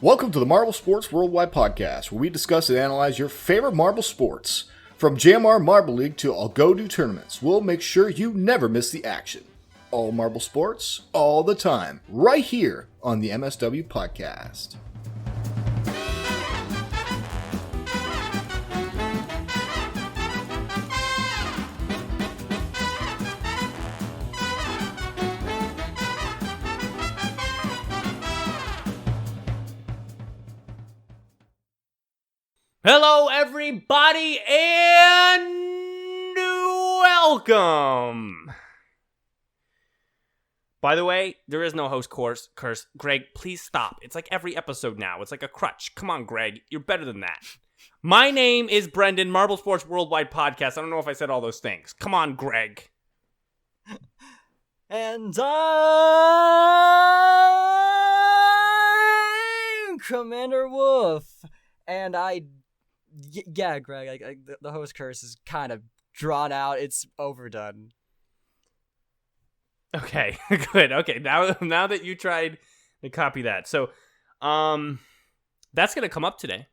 Welcome to the Marble Sports Worldwide Podcast, where we discuss and analyze your favorite marble sports. From JMR Marble League to Algodo tournaments, we'll make sure you never miss the action. All marble sports, all the time, right here on the MSW Podcast. Hello, everybody, and welcome! By the way, there is no host curse. Greg, please stop. It's like every episode now. It's like a crutch. Come on, Greg. You're better than that. My name is Brendan, Marble Sports Worldwide Podcast. I don't know if I said all those things. Come on, Greg. And I'm Commander Wolf. And yeah, Greg, the host curse is kind of drawn out. It's overdone. Okay, good. Okay, now that you tried to copy that. So, that's going to come up today,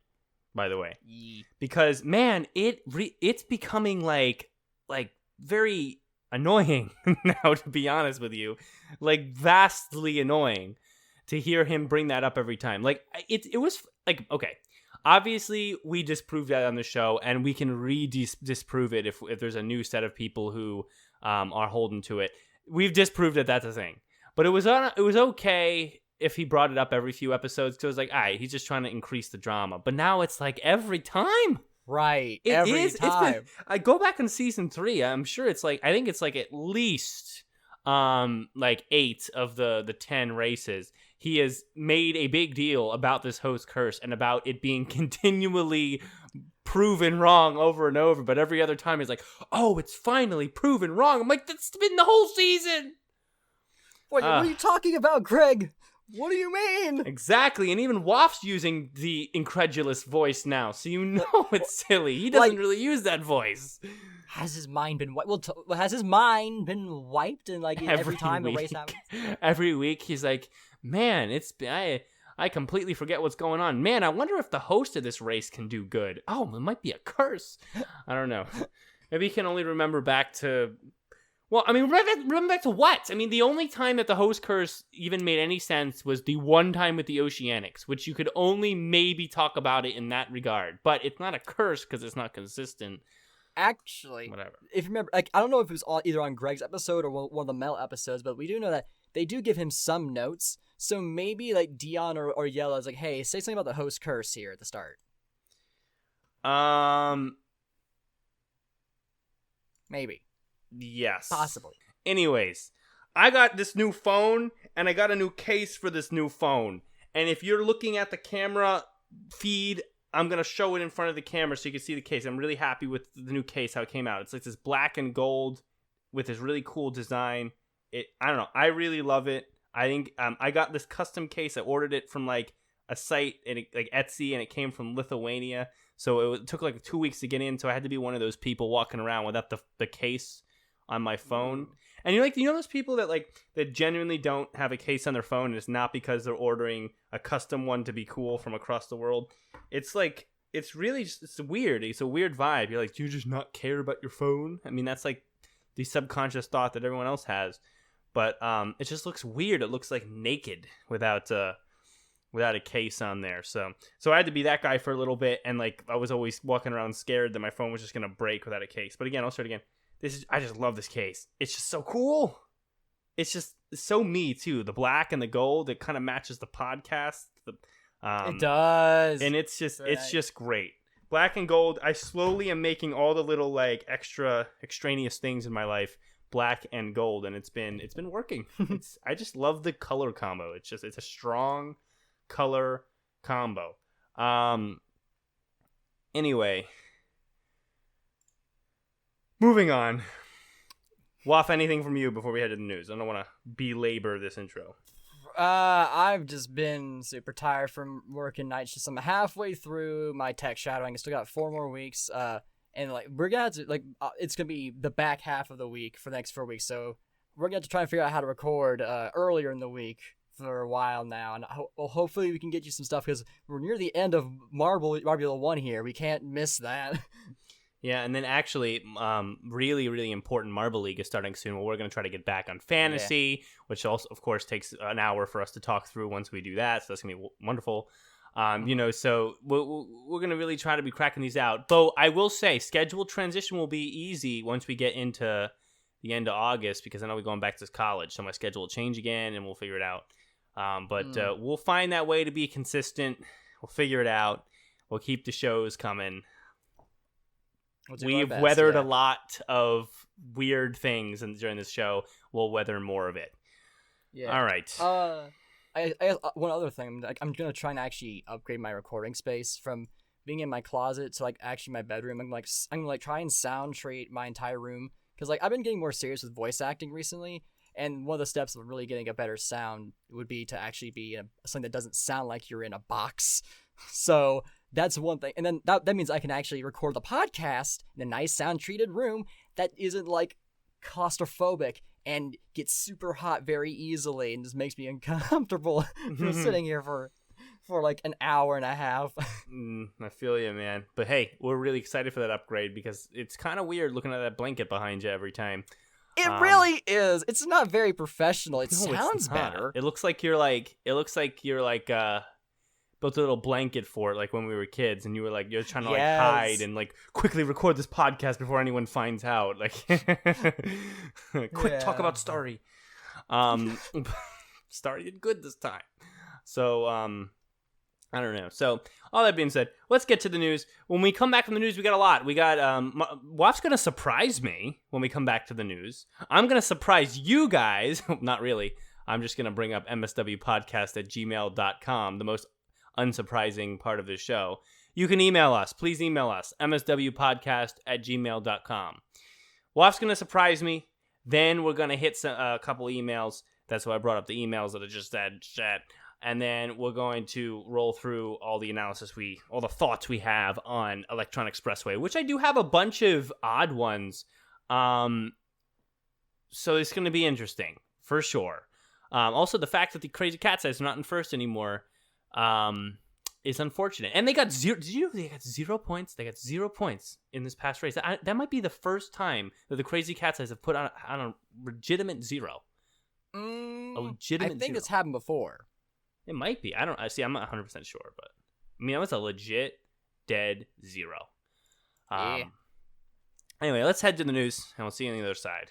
by the way. Because, man, it's becoming, like very annoying now, to be honest with you. Like, vastly annoying to hear him bring that up every time. Like, it was, like, okay. Obviously, we disproved that on the show, and we can disprove it if there's a new set of people who are holding to it. We've disproved that that's a thing. But it was okay if he brought it up every few episodes, because it was like, all right, he's just trying to increase the drama. But now it's like every time. Right, Every time. I go back in season 3, I'm sure it's like, I think it's like at least like 8 of the 10 races. He has made a big deal about this host curse and about it being continually proven wrong over and over. But every other time he's like, oh, it's finally proven wrong. I'm like, that's been the whole season. What are you talking about, Greg? What do you mean? Exactly. And even Waff's using the incredulous voice now. So you know it's silly. He doesn't really use that voice. Has his mind been wiped? Well, has his mind been wiped? And like every time the race happens? Every week he's like, man, I completely forget what's going on. Man, I wonder if the host of this race can do good. Oh, it might be a curse. I don't know. Maybe he can only remember back to... Well, I mean, remember back to what? I mean, the only time that the host curse even made any sense was the one time with the Oceanics, which you could only maybe talk about it in that regard. But it's not a curse because it's not consistent. Actually, whatever. If you remember, like, I don't know if it was either on Greg's episode or one of the Mel episodes, but we do know that they do give him some notes. So maybe like Dion or Yella is like, hey, say something about the host curse here at the start. Maybe. Yes. Possibly. Anyways, I got this new phone, and I got a new case for this new phone. And if you're looking at the camera feed, I'm going to show it in front of the camera so you can see the case. I'm really happy with the new case, how it came out. It's like this black and gold with this really cool design. I don't know. I really love it. I think I got this custom case. I ordered it from like a site, like Etsy, and it came from Lithuania. So it took like 2 weeks to get in. So I had to be one of those people walking around without the case on my phone. And you're like, you know those people that genuinely don't have a case on their phone, and it's not because they're ordering a custom one to be cool from across the world. It's like, it's really just, it's weird. It's a weird vibe. You're like, do you just not care about your phone? I mean, that's like the subconscious thought that everyone else has. But it just looks weird. It looks like naked without a case on there. So I had to be that guy for a little bit, and like I was always walking around scared that my phone was just gonna break without a case. But again, I'll start again. I just love this case. It's just so cool. It's so me too. The black and the gold, it kind of matches the podcast. It does. And it's just great. Black and gold. I slowly am making all the little like extraneous things in my life black and gold, and it's been working. I just love the color combo. It's a strong color combo. Anyway, moving on. Waff, anything from you before we head to the news? I don't want to belabor this intro. I've just been super tired from working night shifts. I'm halfway through my tech shadowing. I still got 4 more weeks. And like we're gonna have to it's gonna be the back half of the week for the next 4 weeks. So we're gonna have to try and figure out how to record earlier in the week for a while now, and hopefully we can get you some stuff because we're near the end of Marbula 1 here. We can't miss that. Yeah, and then actually, really, really important Marble League is starting soon. Well, we're going to try to get back on Fantasy, which also, of course, takes an hour for us to talk through once we do that, so that's going to be wonderful. So we're going to really try to be cracking these out. Though I will say, schedule transition will be easy once we get into the end of August, because I know we're going back to college, so my schedule will change again, and we'll figure it out. But we'll find that way to be consistent. We'll figure it out. We'll keep the shows coming. We've weathered a lot of weird things during this show. We'll weather more of it. Yeah. All right. I one other thing. I'm gonna try and actually upgrade my recording space from being in my closet to like actually my bedroom. I'm gonna try and sound treat my entire room, because like I've been getting more serious with voice acting recently, and one of the steps of really getting a better sound would be to actually be in something that doesn't sound like you're in a box. So that's one thing. And then that means I can actually record the podcast in a nice sound-treated room that isn't, like, claustrophobic and gets super hot very easily and just makes me uncomfortable sitting here for like an hour and a half. I feel you, man. But hey, we're really excited for that upgrade because it's kind of weird looking at that blanket behind you every time. It really is. It's not very professional. It sounds better. It looks like you're built a little blanket for it, like when we were kids, and you're trying to like hide and like quickly record this podcast before anyone finds out. Like, quick talk about Starry. Starry did good this time. So I don't know. So all that being said, let's get to the news. When we come back from the news, we got a lot. We got Waff's gonna surprise me when we come back to the news. I'm gonna surprise you guys. Not really. I'm just gonna bring up mswpodcast@gmail.com, the most unsurprising part of the show. You can email us. Please email us, mswpodcast@gmail.com. Waff's going to surprise me. Then we're going to hit a couple emails. That's why I brought up the emails that I just said. And then we're going to roll through all the analysis all the thoughts we have on Electron Expressway, which I do have a bunch of odd ones. So it's going to be interesting, for sure. Also, the fact that the Crazy Cat's Eyes are not in first anymore is unfortunate. And they got zero. Did you know they got 0 points? They got 0 points in this past race. That might be the first time that the Crazy Cat's Eyes have put on a legitimate zero. A legitimate zero. I think it's happened before. It might be. I'm not 100% sure, but I mean, that was a legit dead zero. Anyway, let's head to the news, and we'll see you on the other side.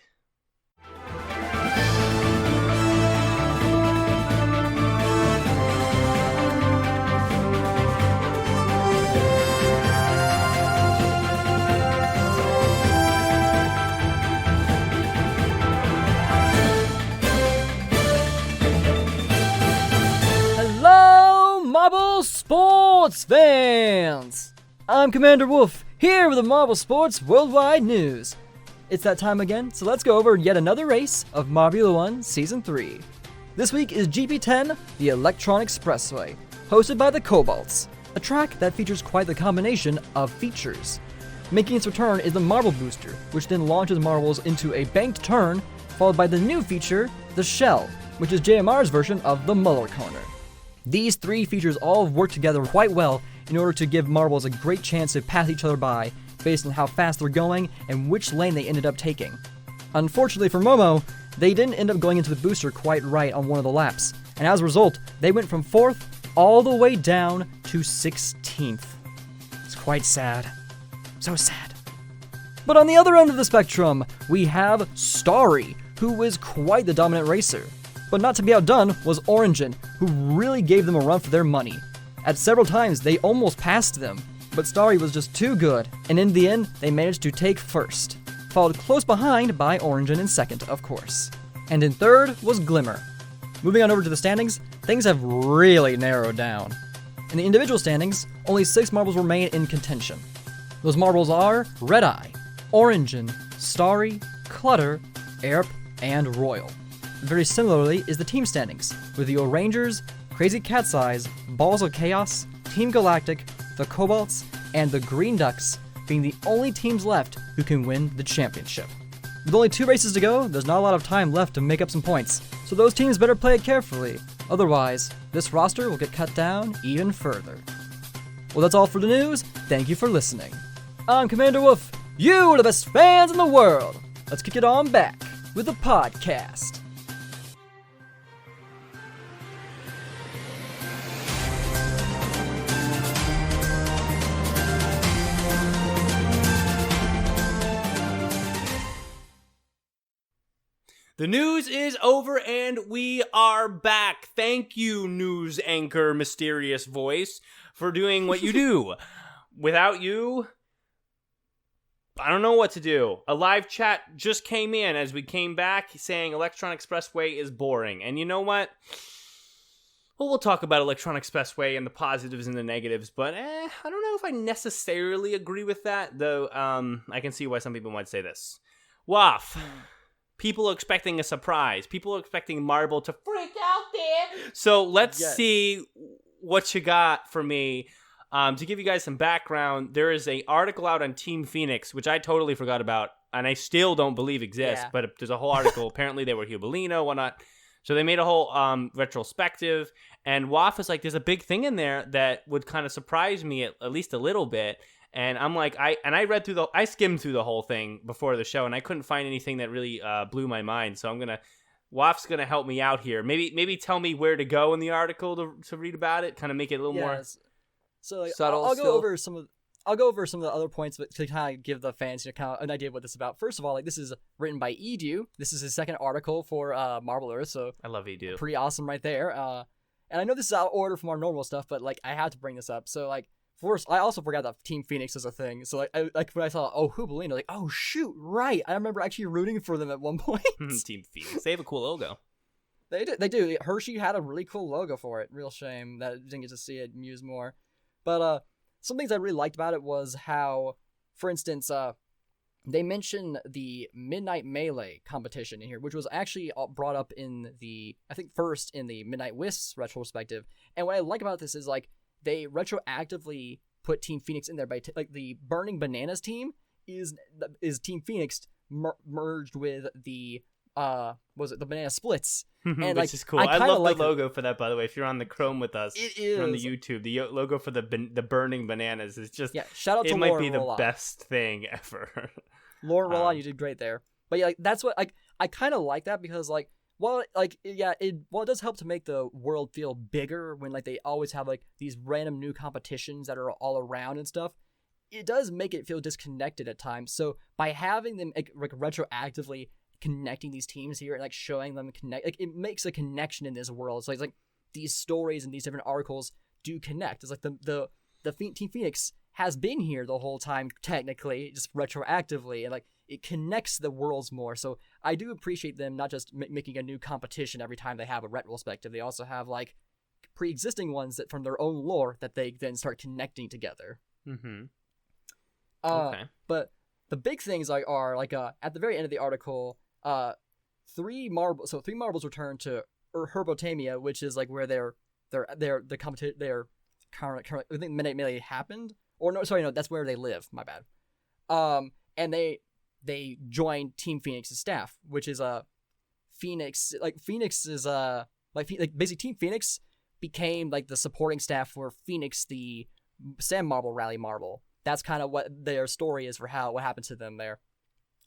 Marble Sports fans! I'm Commander Wolf, here with the Marble Sports Worldwide News. It's that time again, so let's go over yet another race of Marbula 1 Season 3. This week is GP10, the Electron Expressway, hosted by the Cobalts, a track that features quite the combination of features. Making its return is the Marble Booster, which then launches marbles into a banked turn, followed by the new feature, the Shell, which is JMR's version of the Muller Corner. These three features all work together quite well in order to give marbles a great chance to pass each other by based on how fast they're going and which lane they ended up taking. Unfortunately for Momo, they didn't end up going into the booster quite right on one of the laps, and as a result, they went from 4th all the way down to 16th. It's quite sad. So sad. But on the other end of the spectrum, we have Starry, who is quite the dominant racer. But not to be outdone was Orangin, who really gave them a run for their money. At several times, they almost passed them, but Starry was just too good, and in the end, they managed to take first, followed close behind by Orangin in second, of course. And in third was Glimmer. Moving on over to the standings, things have really narrowed down. In the individual standings, only 6 marbles remain in contention. Those marbles are Red Eye, Orangin, Starry, Clutter, Erp, and Royal. Very similarly is the team standings, with the O'Rangers, Crazy Cat's Eyes, Balls of Chaos, Team Galactic, the Cobalts, and the Green Ducks being the only teams left who can win the championship. With only 2 races to go, there's not a lot of time left to make up some points, so those teams better play it carefully. Otherwise, this roster will get cut down even further. Well, that's all for the news. Thank you for listening. I'm Commander Wolf. You are the best fans in the world. Let's kick it on back with the podcast. The news is over and we are back. Thank you, news anchor mysterious voice, for doing what you do. Without you, I don't know what to do. A live chat just came in as we came back saying Electron Expressway is boring. And you know what? Well, we'll talk about Electron Expressway and the positives and the negatives, but I don't know if I necessarily agree with that, though I can see why some people might say this. Waff. People are expecting a surprise. People are expecting Marble to freak out there. So let's see what you got for me. To give you guys some background, there is an article out on Team Phoenix, which I totally forgot about, and I still don't believe exists, but there's a whole article. Apparently they were Hubelino, whatnot. So they made a whole RetRollSpective, and Waff is like, there's a big thing in there that would kind of surprise me at least a little bit. And I'm like, I skimmed through the whole thing before the show, and I couldn't find anything that really blew my mind. So Waff's gonna help me out here. Maybe tell me where to go in the article to read about it. Kind of make it a little more subtle. I'll go over some of the other points, but to kind of give the fans kind of an idea of what this is about. First of all, this is written by Edu. This is his second article for Marbula, so I love Edu. Pretty awesome right there. And I know this is out of order from our normal stuff, but I had to bring this up. So first, I also forgot that Team Phoenix is a thing. So when I saw Hubelino, oh shoot, right! I remember actually rooting for them at one point. Team Phoenix, they have a cool logo. They do. Hershey had a really cool logo for it. Real shame that I didn't get to see it used more. But some things I really liked about it was how, for instance, they mentioned the Midnight Melee competition in here, which was actually brought up first in the Midnight Wisps retrospective. And what I like about this is they retroactively put Team Phoenix in there by the Burning Bananas team is Team Phoenix merged with the the Banana Splits, and which is cool. I love the logo for that, by the way. If you're on the Chrome with us, it is on the YouTube. The logo for the Burning Bananas is just Shout out to it Lauren might be Rollon. the best thing ever. Lauren Rollon, you did great there. But that's what I kind of like that because it does help to make the world feel bigger when they always have these random new competitions that are all around and stuff. It does make it feel disconnected at times. So by having them retroactively connecting these teams here and showing them connect, it makes a connection in this world. So it's these stories and these different articles do connect. It's the Team Phoenix has been here the whole time technically, just retroactively, and it connects the worlds more. So I do appreciate them not just making a new competition every time they have a RetRollSpective. They also have pre-existing ones that from their own lore that they then start connecting together. Mm-hmm. Okay. But the big things are at the very end of the article, three marbles return to Herbotamia, which is where the competition current I think Midnight Melee happened, or no, that's where they live. My bad. And they joined Team Phoenix's staff, which is Phoenix. Phoenix is basically Team Phoenix became the supporting staff for Phoenix, the Sand Marble Rally Marble. That's kind of what their story is for what happened to them there.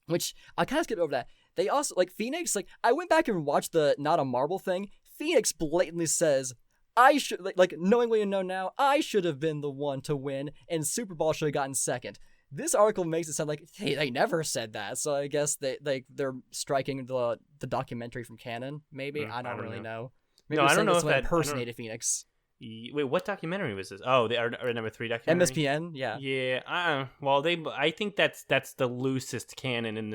Which I kind of skipped over that. They also Phoenix. I went back and watched the Not a Marble thing. Phoenix blatantly says, I should knowing what you know now, I should have been the one to win, and Super Ball should have gotten second. This article makes it sound like, hey, they never said that. So I guess they're striking the documentary from canon. Maybe I don't really know. Maybe I don't know if that impersonated Phoenix. Wait, what documentary was this? Oh, our number 3 documentary. MSPN, yeah. Yeah. Well, I think that's the loosest canon in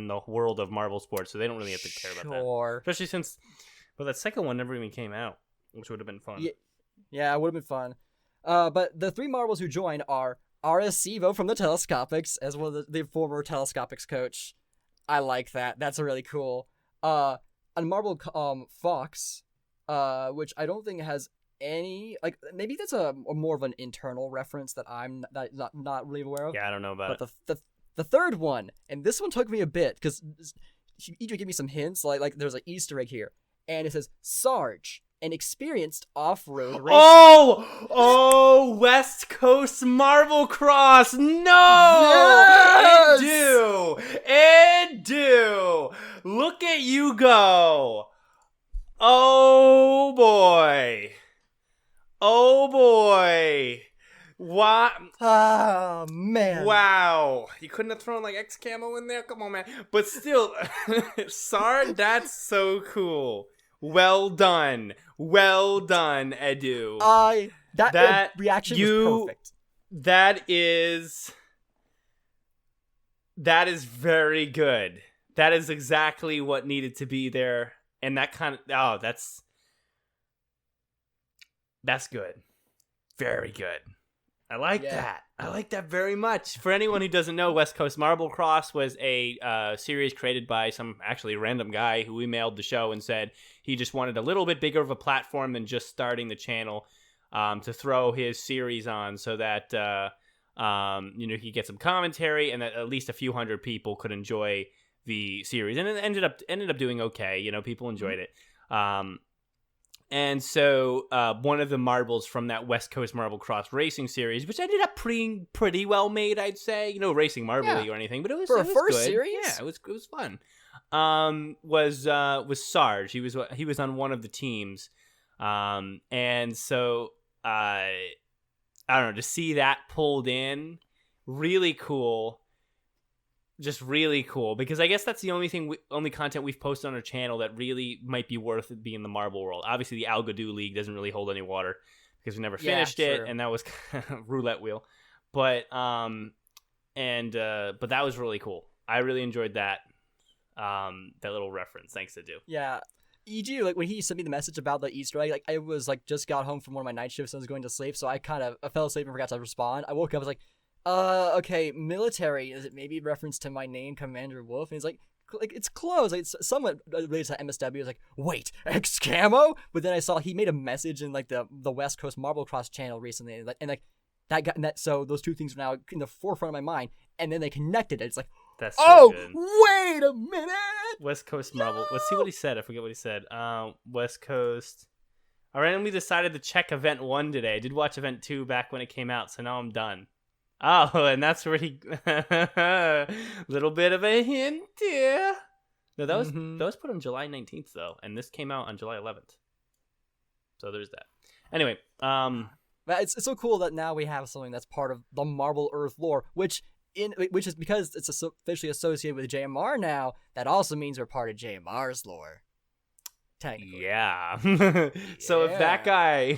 the world of Marble sports, so they don't really have to care about that. Especially since, that second one never even came out, which would have been fun. Yeah, it would have been fun. But the 3 marbles who join are Arecibo from the Telescopics, as well as the former Telescopics coach. I like that. That's really cool. A marble Fox, which I don't think has any maybe that's a more of an internal reference that I'm not really aware of. Yeah, I don't know about it. But the third one, and this one took me a bit because Idra gave me some hints. There's an Easter egg here, and it says Sarge, and experienced off-road racing. Oh, West Coast Marble Cross. No, it do. Look at you go. Oh boy. What? Oh, man. Wow. You couldn't have thrown like X camo in there? Come on, man. But still, Sard, that's so cool. Well done, Edu. That reaction was perfect. That is very good. That is exactly what needed to be there. And that that's good. Very good. I like that. I like that very much. For anyone who doesn't know, West Coast Marble Cross was a series created by some actually random guy who emailed the show and said he just wanted a little bit bigger of a platform than just starting the channel to throw his series on, so that he could get some commentary and that at least a few hundred people could enjoy the series. And it ended up doing okay. People enjoyed it. And so one of the marbles from that West Coast Marble Cross Racing series, which ended up pretty well made, I'd say. Racing Marbula or anything, but it was for a first good. series. Yeah, it was fun. Was Sarge? He was on one of the teams, and so I don't know, to see that pulled in, really cool. Just really cool, because I guess that's the only content we've posted on our channel that really might be worth it being in the Marble world. Obviously, the Algodoo League doesn't really hold any water because we never finished it, and that was roulette wheel. But but that was really cool. I really enjoyed that little reference. Thanks, Edu. Yeah. EG, like when he sent me the message about the Easter egg, like I was like just got home from one of my night shifts and I was going to sleep, so I fell asleep and forgot to respond. I woke up, I was like, okay, military, is it maybe reference to my name, Commander Wolf? And he's like it's close, like it's somewhat related to MSW. I was like, wait, X camo? But then I saw he made a message in like the West Coast Marble Cross channel recently, and so those two things are now in the forefront of my mind, and then they connected it. It's like, that's so good. Wait a minute! West Coast Marble. Let's see what he said. I forget what he said. West Coast. I randomly decided to check Event 1 today. I did watch Event 2 back when it came out, so now I'm done. Oh, and that's where he little bit of a hint here. No, that was put on July 19th though, and this came out on July 11th. So there's that. Anyway, it's so cool that now we have something that's part of the Marble Earth lore, which is because it's officially associated with JMR now. That also means we're part of JMR's lore. Technically. Yeah. So if that guy,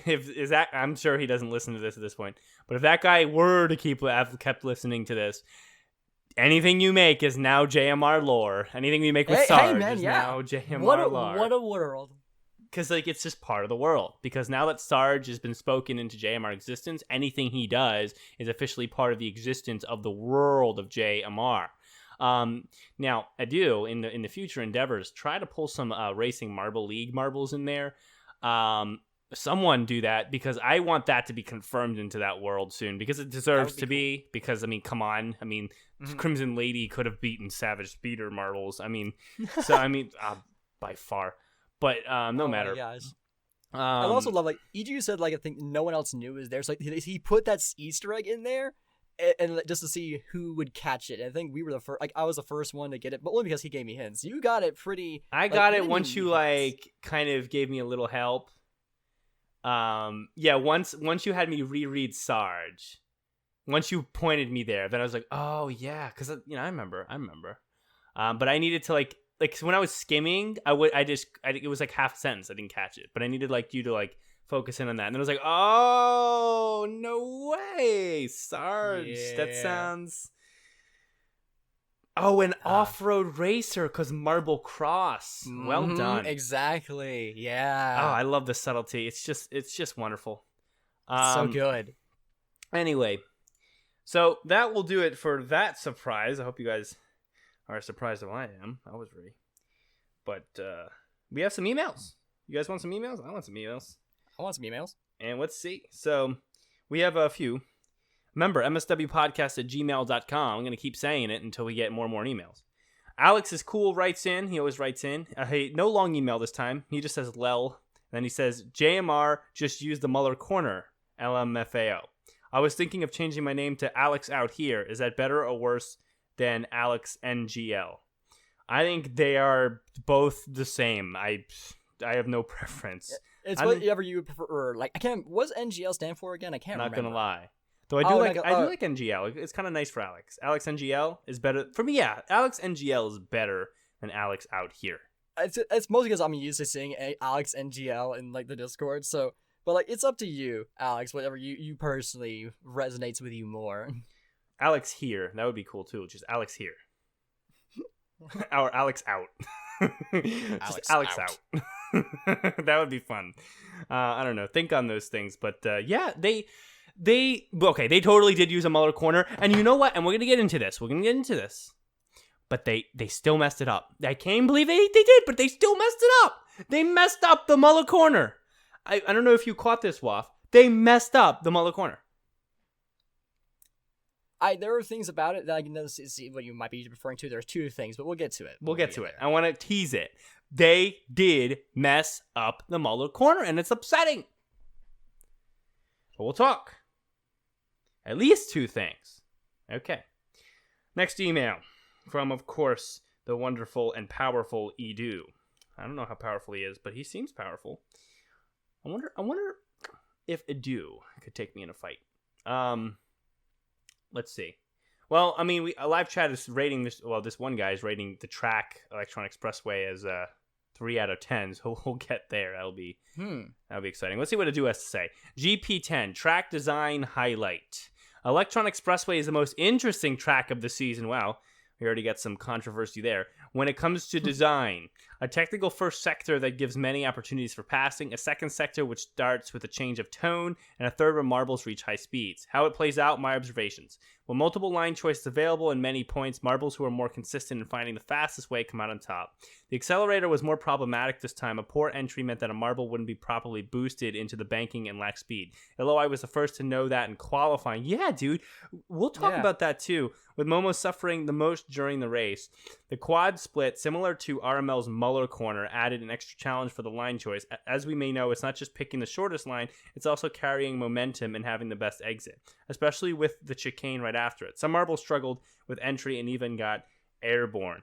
I'm sure he doesn't listen to this at this point, but if that guy were to have kept listening to this, anything you make is now JMR lore. Anything we make with Sarge is now JMR lore. What a world. Because it's just part of the world. Because now that Sarge has been spoken into JMR existence, anything he does is officially part of the existence of the world of JMR. Now, I do in the future endeavors try to pull some Racing Marble League marbles in there. Someone do that, because I want that to be confirmed into that world soon, because it deserves to be. Because come on, Crimson Lady could have beaten Savage Speeder marbles. By far. But no matter. My gosh. I also love, like, EG said, like, I think no one else knew it was there. So, like, he put that Easter egg in there, and just to see who would catch it. And I think we were the first. Like, I was the first one to get it, but only because he gave me hints. You got it pretty. I got it once you kind of gave me a little help. Once you had me reread Sarge, once you pointed me there, then I was like, oh yeah, because I remember. But I needed to like when I was skimming, it was like half a sentence. I didn't catch it, but I needed you to focus in on that, and then I was like, oh no way, Sarge. Yeah. That sounds. Oh, an off-road racer, because Marble Cross. Well done. Exactly. Yeah. Oh, I love the subtlety. It's just wonderful. So good. Anyway, so that will do it for that surprise. I hope you guys are as surprised as I am. I was ready. But we have some emails. You guys want some emails? I want some emails. And let's see. So we have a few. Remember, mswpodcast@gmail.com. I'm going to keep saying it until we get more and more emails. Alex is cool, writes in. He always writes in. Hey, no long email this time. He just says lel then he says, JMR just used the Muller corner, LMFAO. I was thinking of changing my name to Alex Out Here. Is that better or worse than Alex NGL? I think they are both the same. I have no preference. It's whatever you prefer. Like, I can't. What does NGL stand for again? I can't remember. Not gonna lie. Though I do like NGL. It's kind of nice for Alex. Alex NGL is better for me. Yeah, Alex NGL is better than Alex Out Here. It's mostly because I'm used to seeing Alex NGL in like the Discord. So, but like it's up to you, Alex. Whatever you personally resonates with you more. Alex Here. That would be cool too. Just Alex Here. Or Alex Out. Alex out. That would be fun. I don't know. Think on those things. But yeah, they totally did use a Muller corner. And you know what? And we're going to get into this. But they still messed it up. I can't believe they did, but they still messed it up. They messed up the Muller corner. I don't know if you caught this, Waff. They messed up the Muller corner. There are things about it that I can see what you might be referring to. There's two things, but we'll get to it. We'll get to it. I want to tease it. They did mess up the Muller corner, and it's upsetting. But we'll talk. At least two things. Okay. Next email from, of course, the wonderful and powerful Edu. I don't know how powerful he is, but he seems powerful. I wonder if Edu could take me in a fight. Let's see. Well, I mean, a live chat is rating this. Well, this one guy is rating the track Electron Expressway as 3 out of 10. So we'll get there. That'll be exciting. Let's see what Edu has to say. GP10 track design highlight. Electron Expressway is the most interesting track of the season. Wow, we already got some controversy there. When it comes to design, a technical first sector that gives many opportunities for passing, a second sector which starts with a change of tone, and a third where marbles reach high speeds. How it plays out, my observations. With multiple line choices available and many points, marbles who are more consistent in finding the fastest way come out on top. The accelerator was more problematic this time. A poor entry meant that a marble wouldn't be properly boosted into the banking and lack speed. I was the first to know that in qualifying. Yeah, dude. We'll talk about that too. With Momo suffering the most during the race. The quad split, similar to RML's Muller corner, added an extra challenge for the line choice. As we may know, it's not just picking the shortest line, it's also carrying momentum and having the best exit, especially with the chicane right after it. Some marbles struggled with entry and even got airborne.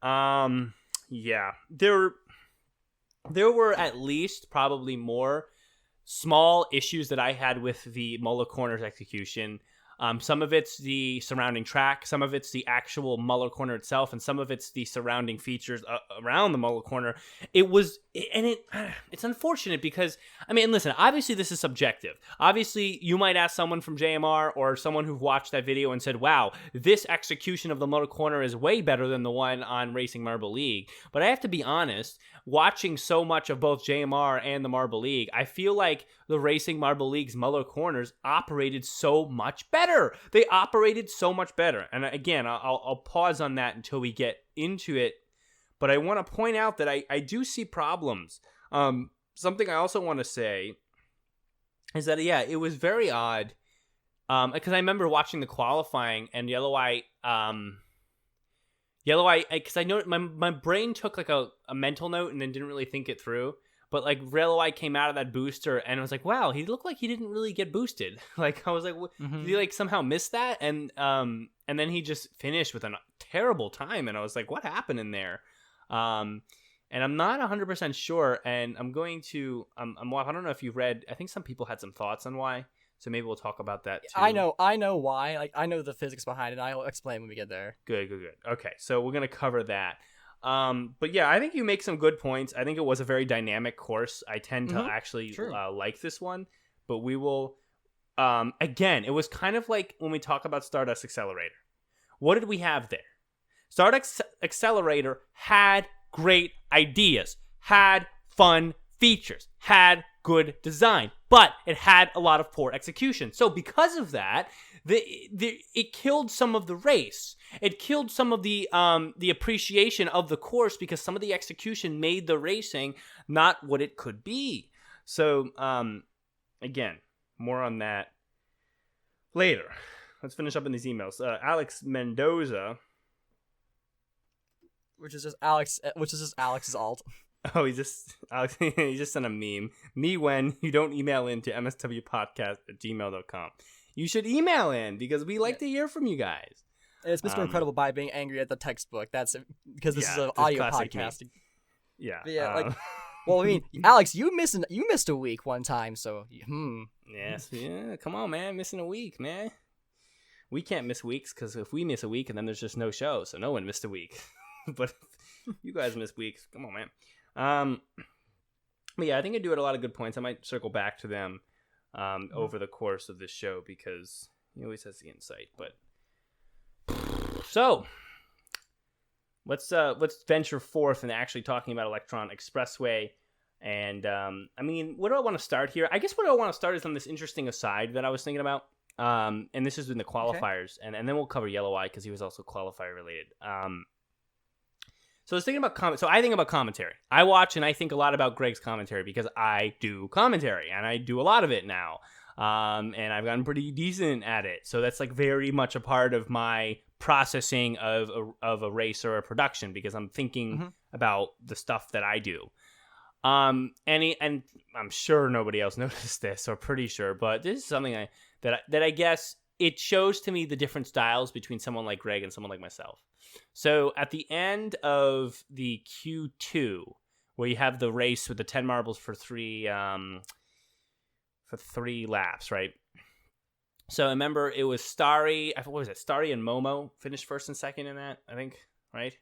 Yeah, there were at least probably more small issues that I had with the Muller corner's execution. Some of it's the surrounding track, some of it's the actual Muller corner itself, and some of it's the surrounding features around the Muller corner. It's unfortunate because, I mean, listen, obviously this is subjective. Obviously, you might ask someone from JMR or someone who watched that video and said, wow, this execution of the Muller corner is way better than the one on Racing Marble League. But I have to be honest, watching so much of both JMR and the Marble League, I feel like the Racing Marble League's Muller corners operated so much better. They operated so much better. And again, I'll pause on that until we get into it. But I want to point out that I do see problems. Something I also want to say is that, yeah, it was very odd. Because I remember watching the qualifying and Yellow Eye, because I know my brain took like a mental note and then didn't really think it through. But like Yellow Eye came out of that booster and I was like, wow, he looked like he didn't really get boosted. Like I was like, did he like somehow miss that? And then he just finished with a terrible time. And I was like, what happened in there? And I'm not 100% sure. And I'm going to, I don't know if you've read, I think some people had some thoughts on why. So maybe we'll talk about that too. I know why. Like I know the physics behind it. I'll explain when we get there. Good. Okay, so we're gonna cover that. But yeah, I think you make some good points. I think it was a very dynamic course. I tend to actually like this one, but we will. Again, it was kind of like when we talk about Stardust Accelerator. What did we have there? Stardust Accelerator had great ideas, had fun features, had good design, but it had a lot of poor execution. So because of that, it killed some of the race. It killed some of the appreciation of the course because some of the execution made the racing not what it could be. So again, more on that later. Let's finish up in these emails. Alex Mendoza, which is just Alex's alt. Oh, he just sent a meme. Me when you don't email in to mswpodcast@gmail.com. You should email in because we like to hear from you guys. It's Mr. Incredible by being angry at the textbook. That's because this is an audio podcast. Yeah. But yeah, well, I mean, Alex, you missed a week one time, so Yes, yeah. Come on, man, missing a week, man. We can't miss weeks because if we miss a week, and then there's just no show, so no one missed a week. But you guys miss weeks. Come on, man. But yeah, I think I do it a lot of good points. I might circle back to them over the course of this show because he always has the insight. But so let's venture forth and actually talking about Electron Expressway. And I mean, what do I want to start here? I guess what I want to start is on this interesting aside that I was thinking about. And this is in the qualifiers, and then we'll cover Yellow Eye because he was also qualifier related. So I was thinking about I think about commentary. I watch and I think a lot about Greg's commentary because I do commentary and I do a lot of it now. And I've gotten pretty decent at it. So that's like very much a part of my processing of a race or a production because I'm thinking about the stuff that I do. And I'm sure nobody else noticed this, or pretty sure, but this is something that I guess it shows to me the different styles between someone like Greg and someone like myself. So at the end of the Q2, where you have the race with the 10 marbles for three laps, right? So I remember it was Starry. What was it? Starry and Momo finished first and second in that, I think, right?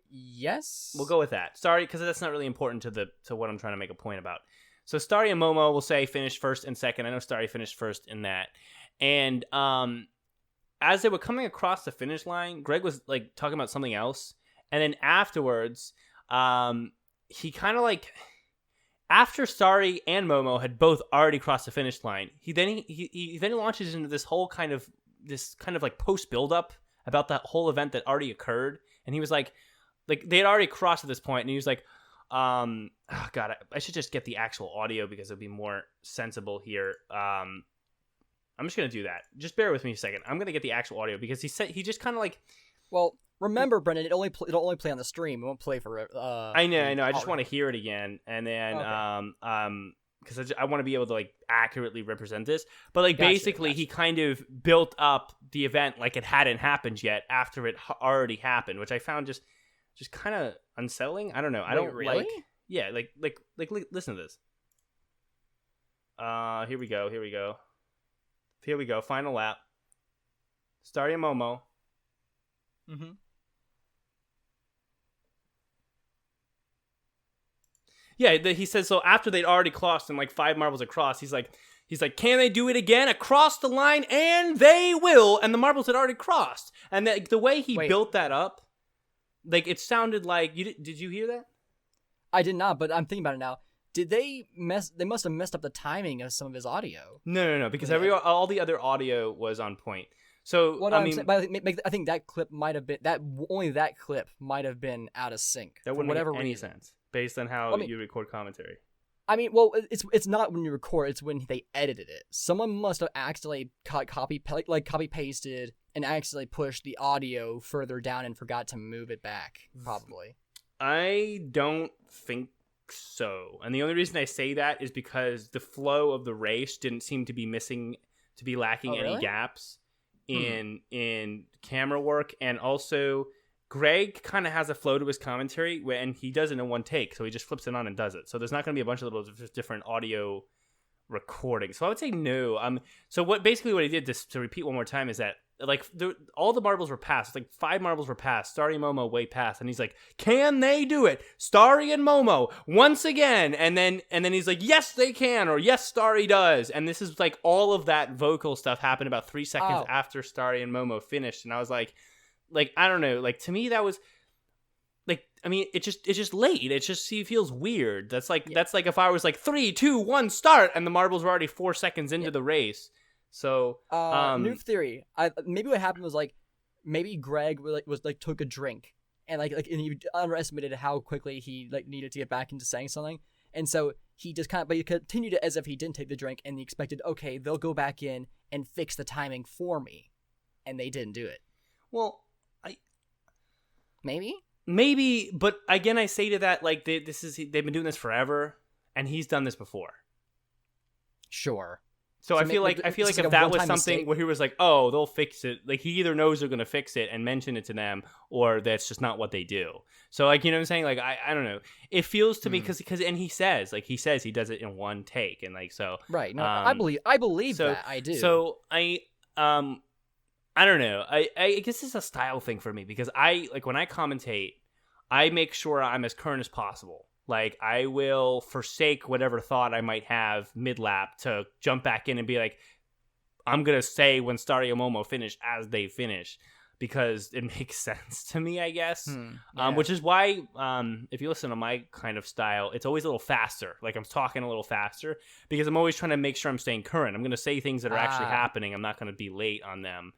Yes. We'll go with that. Starry, because that's not really important to what I'm trying to make a point about. So Starry and Momo will say finished first and second. I know Starry finished first in that. And as they were coming across the finish line, Greg was like talking about something else. And then afterwards, he kind of like, after Starry and Momo had both already crossed the finish line, he then launches into this kind of like post buildup about that whole event that already occurred. And he was like they had already crossed at this point, and he was like, oh God, I should just get the actual audio because it'll be more sensible here. I'm just gonna do that. Just bear with me a second. I'm gonna get the actual audio because he just kind of like. Well, remember, Brendan, it'll only play on the stream. It won't play for. I know. I just want to hear it again, and then because I want to be able to like accurately represent this. But like basically, he kind of built up the event like it hadn't happened yet after it already happened, which I found just kind of unsettling. I don't know. I don't really? like. Yeah, like listen to this. Here we go. Final lap. Starry and Momo. Mm-hmm. Yeah, he says so after they'd already crossed and like 5 marbles across, he's like, can they do it again across the line? And they will. And the marbles had already crossed. And the way he built that up, like it sounded like did you hear that? I did not, but I'm thinking about it now. Did they must have messed up the timing of some of his audio. No, because all the other audio was on point. So I think that clip might have been that clip might have been out of sync. That wouldn't make any sense based on how you record commentary. I mean, well, it's not when you record; it's when they edited it. Someone must have accidentally copy pasted and accidentally pushed the audio further down and forgot to move it back. Probably. I don't think so, and the only reason I say that is because the flow of the race didn't seem to be lacking any gaps in camera work, and also Greg kind of has a flow to his commentary and he does it in one take, so he just flips it on and does it. So there's not going to be a bunch of little different audio recordings. So I would say no. So what he did, to repeat one more time, is that like all the marbles were passed. Like 5 marbles were passed. Starry and Momo way past, and he's like, "Can they do it? Starry and Momo once again?" And then he's like, "Yes, they can," or "Yes, Starry does." And this is like all of that vocal stuff happened about 3 seconds after Starry and Momo finished, and I was like I don't know. Like to me, that was like, I mean, it's just late. It just feels weird. That's like if I was like 3, 2, 1, start, and the marbles were already 4 seconds into the race. So new theory. Maybe what happened was like maybe Greg took a drink and and he underestimated how quickly he needed to get back into saying something, and so he just but he continued it as if he didn't take the drink, and he expected, okay, they'll go back in and fix the timing for me, and they didn't do it. Well, maybe Maybe, but again, I say to that, like, they've been doing this forever, and he's done this before. Sure. So I feel like if that was something mistake where he was like, oh, they'll fix it, like, he either knows they're going to fix it and mention it to them, or that's just not what they do. So, like, you know what I'm saying? Like, I don't know. It feels to me, because and he says he does it in one take, and like, so. Right. No, I believe that. I do. So I don't know. I guess it's a style thing for me, because when I commentate, I make sure I'm as current as possible. Like, I will forsake whatever thought I might have mid-lap to jump back in and be like, I'm going to say when Stario Momo finish as they finish, because it makes sense to me, I guess. Yeah. Which is why, if you listen to my kind of style, it's always a little faster. Like, I'm talking a little faster, because I'm always trying to make sure I'm staying current. I'm going to say things that are actually happening. I'm not going to be late on them.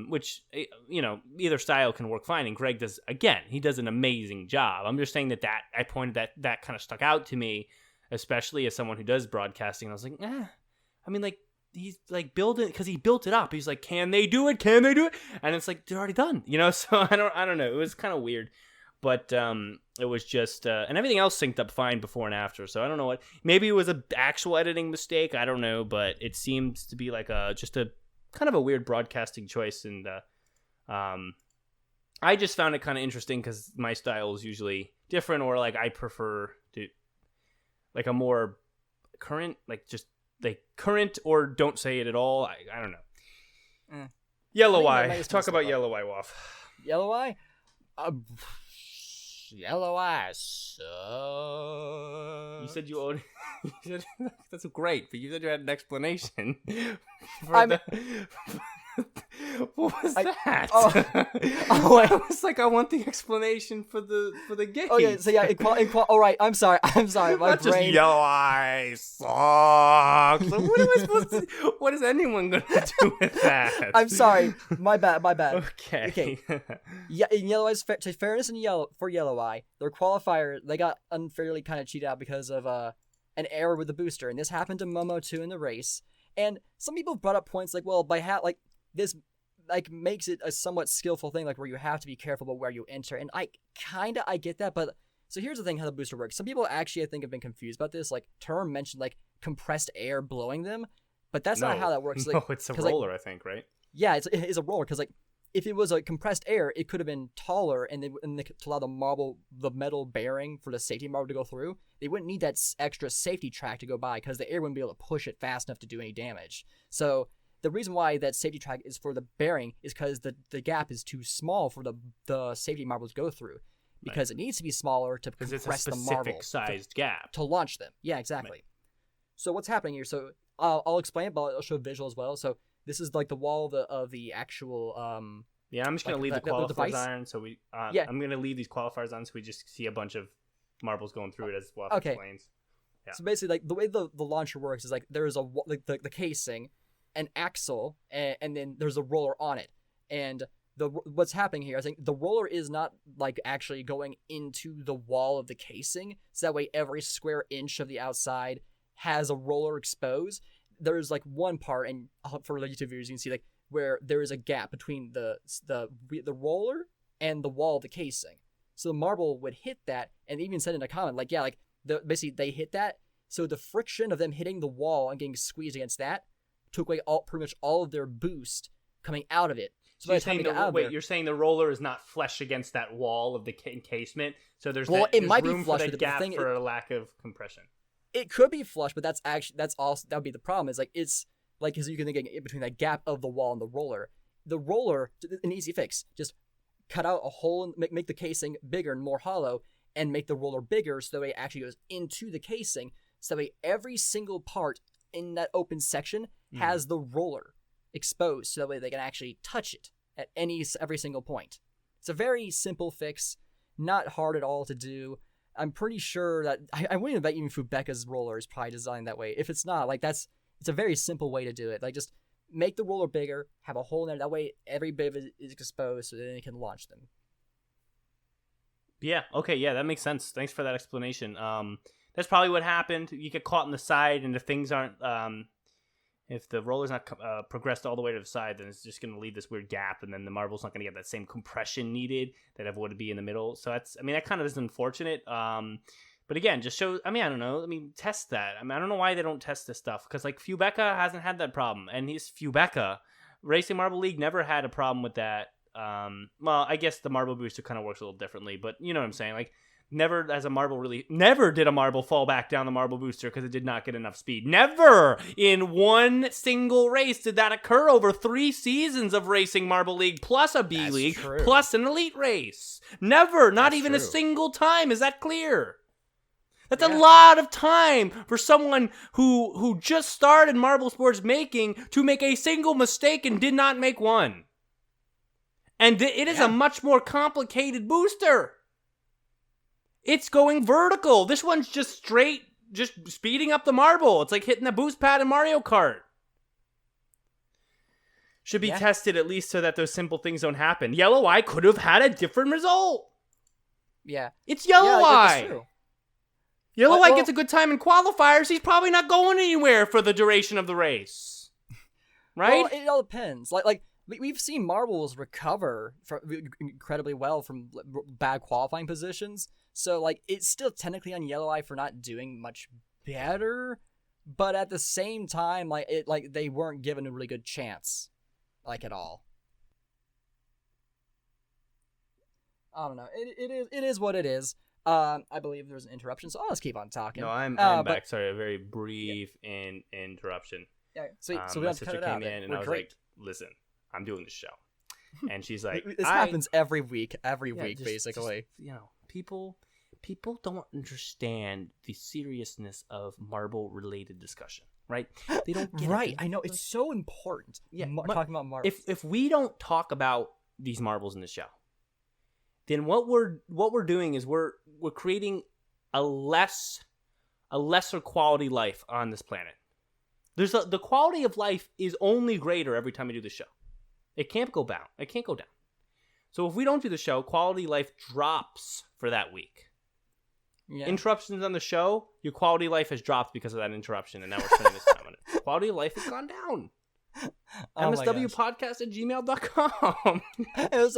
Which, you know, either style can work fine, and Greg does, again, he does an amazing job. I'm just saying that I pointed that kind of stuck out to me, especially as someone who does broadcasting. I was like, I mean, like, he's like building, because he built it up. He's like, can they do it? And it's like, they're already done, you know? So I don't know. It was kind of weird, but it was just, and everything else synced up fine before and after. So I don't know maybe it was an actual editing mistake. I don't know, but it seems to be like just a kind of a weird broadcasting choice, and I just found it kind of interesting, because my style is usually different, or like I prefer to like a more current, like just like current, or don't say it at all. I don't know. Yellow Eye. Talk about Yellow Eye, Waff. Yellow Eye? Yellow Eye sucks. You said you owed. That's great, but you said you had an explanation. What was that? I was like, I want the explanation for the game. Okay, so yeah, all right. I'm sorry. My Not brain. Just Yellow Eye sucks. What am I supposed to? What is anyone gonna do with that? I'm sorry. My bad. Okay. Yeah, in Yellow Eye's to fairness, for Yellow Eye, their qualifier, they got unfairly kind of cheated out because of an error with the booster, and this happened to Momo too in the race. And some people brought up points like, well, this like makes it a somewhat skillful thing, like where you have to be careful about where you enter. And I get that, but so here's the thing: how the booster works. Some people actually, I think, have been confused about this. Like, Term mentioned like compressed air blowing them, but that's not how that works. Like, no, it's a roller, I think, right? Yeah, it's a roller, because like, if it was a compressed air, it could have been taller, and to allow the metal bearing for the safety marble to go through, they wouldn't need that extra safety track to go by, because the air wouldn't be able to push it fast enough to do any damage. So the reason why that safety track is for the bearing is because the gap is too small for the safety marble to go through, because it needs to be smaller to compress the marble. It's a specific sized gap to launch them. Yeah, exactly. Right. So what's happening here? So I'll explain it, but I'll show a visual as well. So this is like the wall of the actual yeah, I'm just gonna leave the qualifiers on. So I'm gonna leave these qualifiers on, so we just see a bunch of marbles going through it as Waff explains. Yeah. So basically, like, the way the launcher works is like there's the casing, an axle, and then there's a roller on it. And what's happening here, I think the roller is not like actually going into the wall of the casing, so that way every square inch of the outside has a roller exposed. There's like one part, and for the YouTube viewers, you can see like where there is a gap between the roller and the wall of the casing. So the marble would hit that, and even said in a comment, like, yeah, like basically they hit that. So the friction of them hitting the wall and getting squeezed against that took away pretty much all of their boost coming out of it. So you're saying the roller is not flush against that wall of the encasement, so there's it might room be flush for the gap for a lack of compression. It could be flush, but that would be the problem. Is like it's like, because you can get in between that gap of the wall and the roller. The roller, an easy fix, just cut out a hole and make the casing bigger and more hollow, and make the roller bigger so that way it actually goes into the casing. So that way every single part in that open section has the roller exposed, so that way they can actually touch it at every single point. It's a very simple fix, not hard at all to do. I'm pretty sure that I wouldn't bet even Fubeca's roller is probably designed that way. If it's not, like, it's a very simple way to do it. Like, just make the roller bigger, have a hole in there. That way every bit of it is exposed, so then it can launch them. Yeah. Okay. Yeah, that makes sense. Thanks for that explanation. That's probably what happened. You get caught in the side, and if things aren't, If the roller's not progressed all the way to the side, then it's just going to leave this weird gap, and then the marble's not going to get that same compression needed that it would be in the middle. So that kind of is unfortunate. But again, just shows. I don't know. Test that. I don't know why they don't test this stuff, because like Fubeca hasn't had that problem, and he's Fubeca. Racing Marble League never had a problem with that. Well, I guess the marble booster kind of works a little differently, but you know what I'm saying. Like, never did a marble fall back down the marble booster because it did not get enough speed. Never in one single race did that occur over 3 seasons of Racing Marble League, plus a B League, plus an elite race. Never, not even a single time. Is that clear? That's a lot of time for someone who just started marble sports making to make a single mistake and did not make one. And it is a much more complicated booster. It's going vertical. This one's just straight, just speeding up the marble. It's like hitting the boost pad in Mario Kart. Should be tested at least so that those simple things don't happen. Yellow Eye could have had a different result. Yeah. It's Yellow Eye. That's true. Yellow Eye gets a good time in qualifiers. He's probably not going anywhere for the duration of the race. Right? Well, it all depends. Like we've seen marbles recover incredibly well from bad qualifying positions. So, like, it's still technically on Yellow Eye for not doing much better, but at the same time, they weren't given a really good chance, at all. I don't know. It is what it is. I believe there's an interruption, so I'll just keep on talking. No, I'm back. Sorry, a very brief interruption. Yeah, sweet. So we my have to cut sister it out. came in, and I was like, "Listen, I'm doing the show," and she's like, "This happens every week, basically." Just, people don't understand the seriousness of marble-related discussion, right? They don't get right. it. I know it's so important. Yeah, talking about marbles. If we don't talk about these marbles in the show, then what we're doing is we're creating a lesser quality life on this planet. The quality of life is only greater every time we do the show. It can't go down. It can't go down. So if we don't do the show, quality life drops for that week. Yeah. Interruptions on the show, your quality of life has dropped because of that interruption, and now we're spending this time on it. Quality of life has gone down. MSWpodcast@gmail.com. This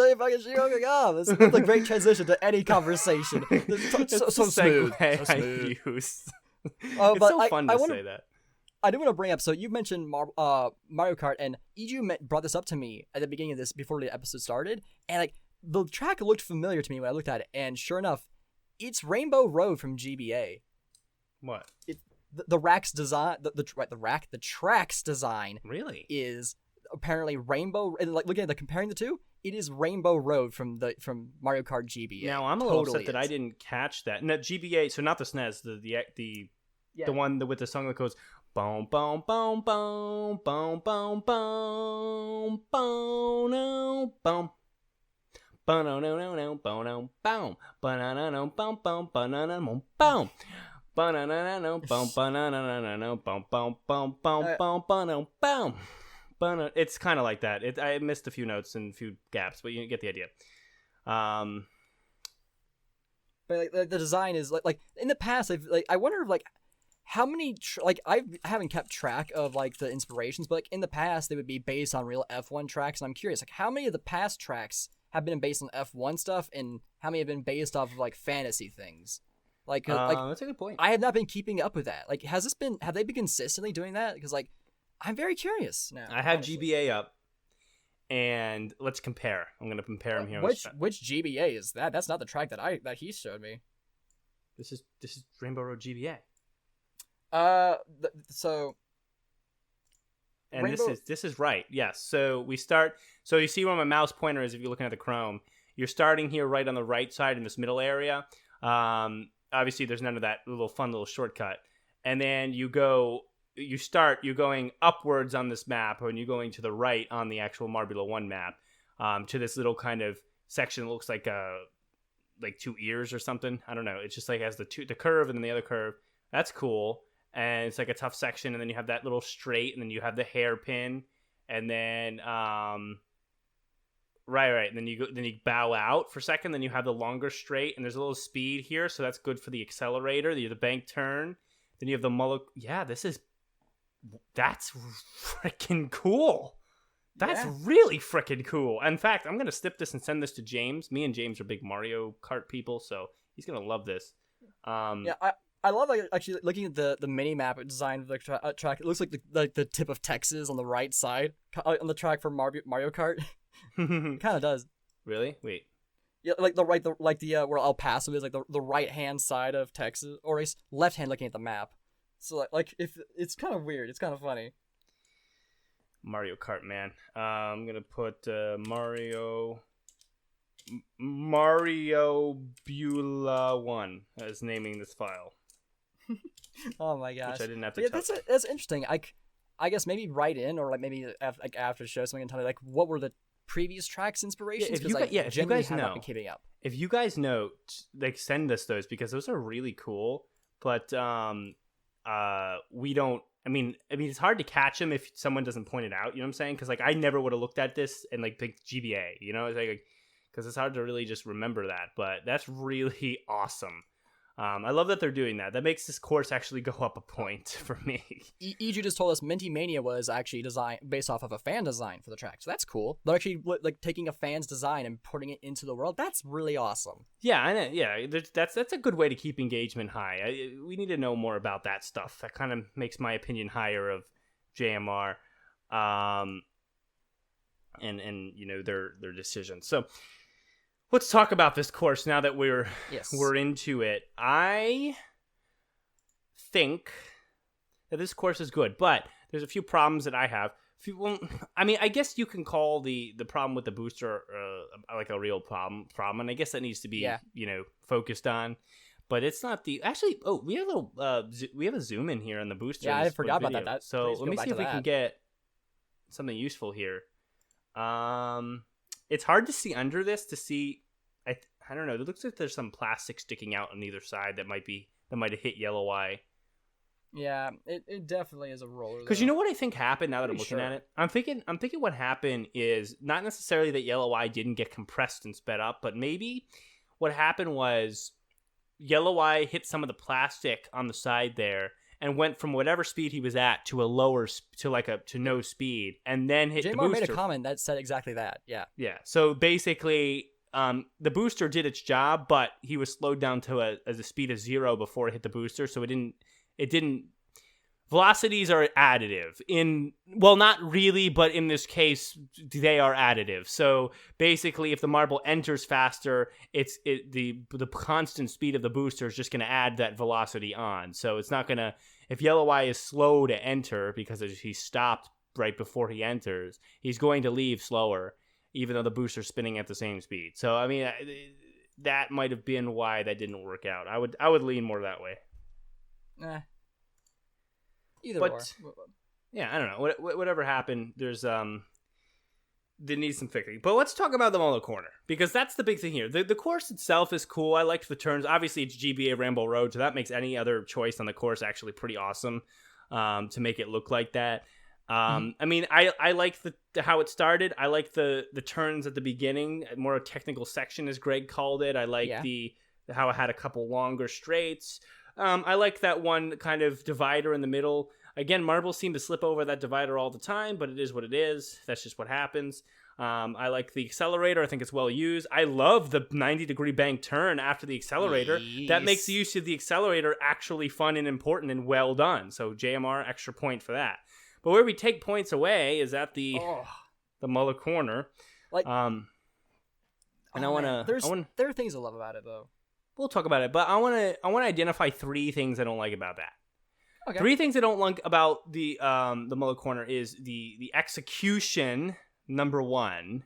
is a great transition to any conversation. So smooth. I use. It's so fun to say that. I do want to bring up, so you mentioned Mario Kart, and Iju brought this up to me at the beginning of this, before the episode started, and the track looked familiar to me when I looked at it, and sure enough, it's Rainbow Road from GBA. What? The rack's design, the track's design, really is apparently Rainbow. And looking at comparing the two, it is Rainbow Road from Mario Kart GBA. Now I'm a little upset that I didn't catch that. No, GBA, so not the SNES, the one with the song that goes boom boom boom boom boom boom boom boom boom. It's kind of like that. I missed a few notes and a few gaps, but you get the idea. But the design is like in the past, I wonder if how many I haven't kept track of the inspirations, but in the past they would be based on real F1 tracks, and I'm curious how many of the past tracks have been based on F1 stuff, and how many have been based off of fantasy things. That's a good point. I have not been keeping up with that. Have they been consistently doing that? Because I'm very curious now. I have GBA up, and let's compare. I'm going to compare them here. Which GBA is that? That's not the track that he showed me. This is Rainbow Road GBA. So. And Rainbow... this is right. Yes. So we start. So you see where my mouse pointer is if you're looking at the Chrome. You're starting here right on the right side in this middle area. Obviously, there's none of that fun little shortcut. And then you're going upwards on this map, and you're going to the right on the actual Marbula 1 map, to this little kind of section that looks like 2 ears or something. I don't know. It's just has the curve and then the other curve. That's cool. And it's a tough section, and then you have that little straight, and then you have the hairpin, and then right, and then you bow out for a second, then you have the longer straight, and there's a little speed here, so that's good for the accelerator. You have the bank turn, then you have the Muller. Yeah, this is That's freaking cool. That's Yeah. really freaking cool. In fact, I'm going to snip this and send this to James. Me and James are big Mario Kart people, so he's going to love this. Yeah, I love actually looking at the mini map design of the track. It looks like the tip of Texas on the right side on the track for Mario Kart. It kind of does. Really? Wait. Yeah, like the where El Paso is, like the right hand side of Texas, or left hand looking at the map. So like if it's kind of weird, it's kind of funny. Mario Kart, man. I'm gonna put Mario Bula 1 as naming this file. Oh my gosh! Which I didn't have to. Yeah, that's interesting. I guess maybe write in, or like maybe after the show, someone can tell me like what were the previous tracks inspirations. If you guys know, been keeping up. If you guys know, like send us those because those are really cool. But we don't. I mean, it's hard to catch them if someone doesn't point it out. You know what I'm saying? Because like I never would have looked at this and like picked GBA. You know, it's like because it's hard to really just remember that. But that's really awesome. I love that they're doing that. That makes this course actually go up a point for me. EG just told us Minty Mania was actually designed based off of a fan design for the track, so that's cool. They're actually like taking a fan's design and putting it into the world. That's really awesome. Yeah, I know. Yeah, that's a good way to keep engagement high. We need to know more about that stuff. That kind of makes my opinion higher of JMR, and you know their decisions. So. Let's talk about this course now that we're into it. I think that this course is good, but there's a few problems that I have. I guess you can call the problem with the booster like a real problem, and I guess that needs to be focused on. But it's not the we have a zoom in here on the booster. Yeah, I forgot about that. So let me see if we can get something useful here. It's hard to see under this to see. I don't know. It looks like there's some plastic sticking out on either side that might have hit yellow eye. Yeah, it definitely is a roller. Because you know what I think happened now that I'm looking at it? I'm thinking what happened is not necessarily that yellow eye didn't get compressed and sped up, but maybe what happened was yellow eye hit some of the plastic on the side there and went from whatever speed he was at to a lower to no speed, and then hit the booster. Made a comment that said exactly that. Yeah. Yeah. So basically, the booster did its job, but he was slowed down to a speed of 0 before it hit the booster. So it didn't. Velocities are additive not really, but in this case, they are additive. So basically, if the marble enters faster, the constant speed of the booster is just going to add that velocity on. So it's not going to, if yellow eye is slow to enter because he stopped right before he enters, he's going to leave slower, even though the booster's spinning at the same speed. So I mean, that might have been why that didn't work out. I would lean more that way. Either or. Yeah, I don't know. Whatever happened, there needs some fixing. But let's talk about the Muller corner, because that's the big thing here. The course itself is cool. I liked the turns. Obviously, it's GBA Ramble Road, so that makes any other choice on the course actually pretty awesome to make it look like that. I mean, I like how it started. I like the turns at the beginning, more a technical section, as Greg called it. I like how it had a couple longer straights. I like that one kind of divider in the middle. Again, marbles seem to slip over that divider all the time, but it is what it is. That's just what happens. I like the accelerator. I think it's well used. I love the 90-degree bank turn after the accelerator. Yes. That makes the use of the accelerator actually fun and important and well done. So JMR, extra point for that. But where we take points away is at the Muller corner. Like, and there are things I love about it though. We'll talk about it, but I want to identify 3 things I don't like about that. Okay. 3 things I don't like about the Muller corner is the execution, number 1,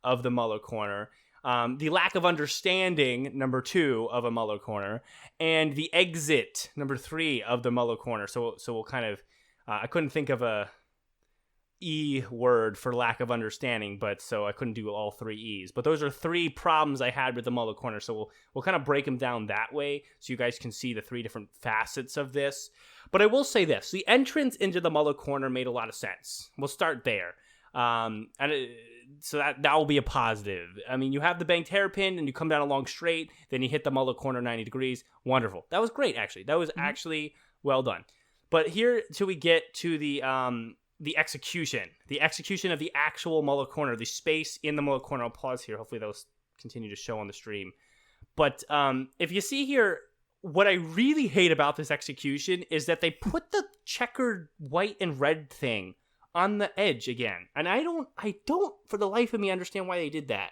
of the Muller corner, the lack of understanding, number 2, of a Muller corner, and the exit, number 3, of the Muller corner. So we'll kind of I couldn't think of a E word for lack of understanding, but so I couldn't do all 3 E's. But those are 3 problems I had with the Muller corner. So we'll kind of break them down that way so you guys can see the 3 different facets of this. But I will say this. The entrance into the Muller corner made a lot of sense. We'll start there. So that will be a positive. I mean, you have the banked hairpin and you come down a long straight, then you hit the Muller corner 90 degrees. Wonderful. That was great, actually. That was actually well done. But here till we get to the execution of the actual Muller corner, the space in the Muller corner. I'll pause here. Hopefully they'll continue to show on the stream. But if you see here, what I really hate about this execution is that they put the checkered white and red thing on the edge again. And I don't for the life of me understand why they did that.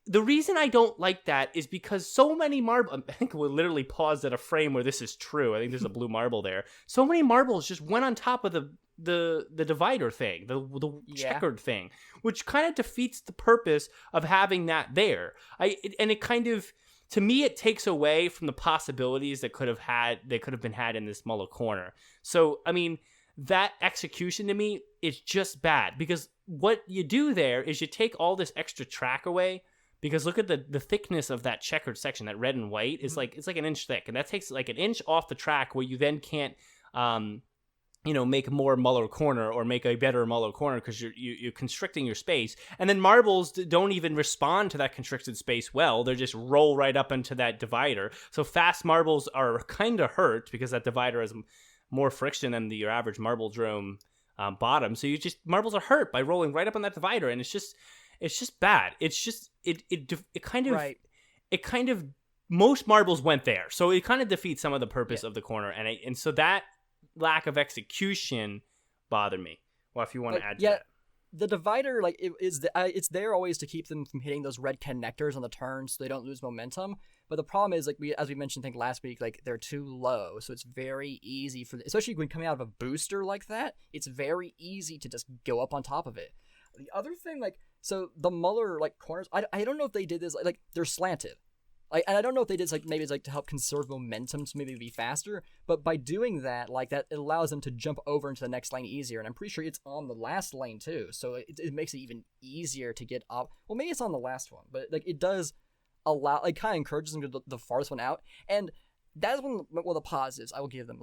The reason I don't like that is because so many marbles, I think we'll literally pause at a frame where this is true. I think there's a blue marble there. So many marbles just went on top of the divider thing, the checkered thing, which kind of defeats the purpose of having that there. It kind of, to me, it takes away from the possibilities that could have been had in this Muller corner. So, I mean, that execution to me is just bad, because what you do there is you take all this extra track away. Because look at the thickness of that checkered section, that red and white is it's like an inch thick, and that takes like an inch off the track, where you then can't, make more Muller corner or make a better Muller corner, because you're constricting your space. And then marbles don't even respond to that constricted space well; they just roll right up into that divider. So fast marbles are kind of hurt because that divider has more friction than your average marble drome bottom. So marbles are hurt by rolling right up on that divider, and it's just bad. It's just it kind of most marbles went there, so it kind of defeats some of the purpose of the corner, and so that lack of execution bothered me. Well, if you want to add to that. The divider, it's there always to keep them from hitting those red connectors on the turn, so they don't lose momentum. But the problem is, as we mentioned, I think last week, they're too low, so it's very easy especially when coming out of a booster like that. It's very easy to just go up on top of it. The other thing, so the Muller corners, I don't know if they did this they're slanted, and I don't know if they did this maybe it's to help conserve momentum to maybe be faster. But by doing that, that it allows them to jump over into the next lane easier, and I'm pretty sure it's on the last lane too, so it makes it even easier to get up. Well, maybe it's on the last one, but it does allow, kind of encourages them to the farthest one out, and that's one of the positives I will give them.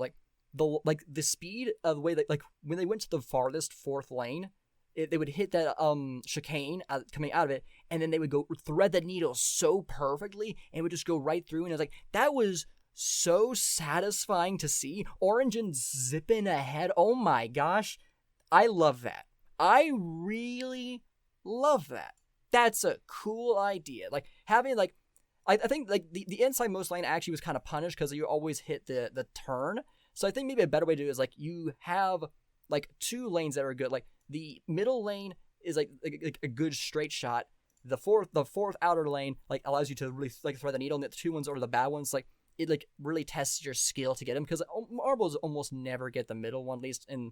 The speed of the way that when they went to the farthest fourth lane. They would hit that chicane coming out of it, and then they would go thread that needle so perfectly, and it would just go right through. And I was that was so satisfying to see. Origin zipping ahead. Oh my gosh, I love that. I really love that. That's a cool idea. Having I think the inside most lane actually was kind of punished because you always hit the turn. So I think maybe a better way to do it is you have two lanes that are good. The middle lane is a good straight shot. The fourth outer lane allows you to really thread the needle, and the two ones are the bad ones. It really tests your skill to get them, because marbles almost never get the middle one, at least in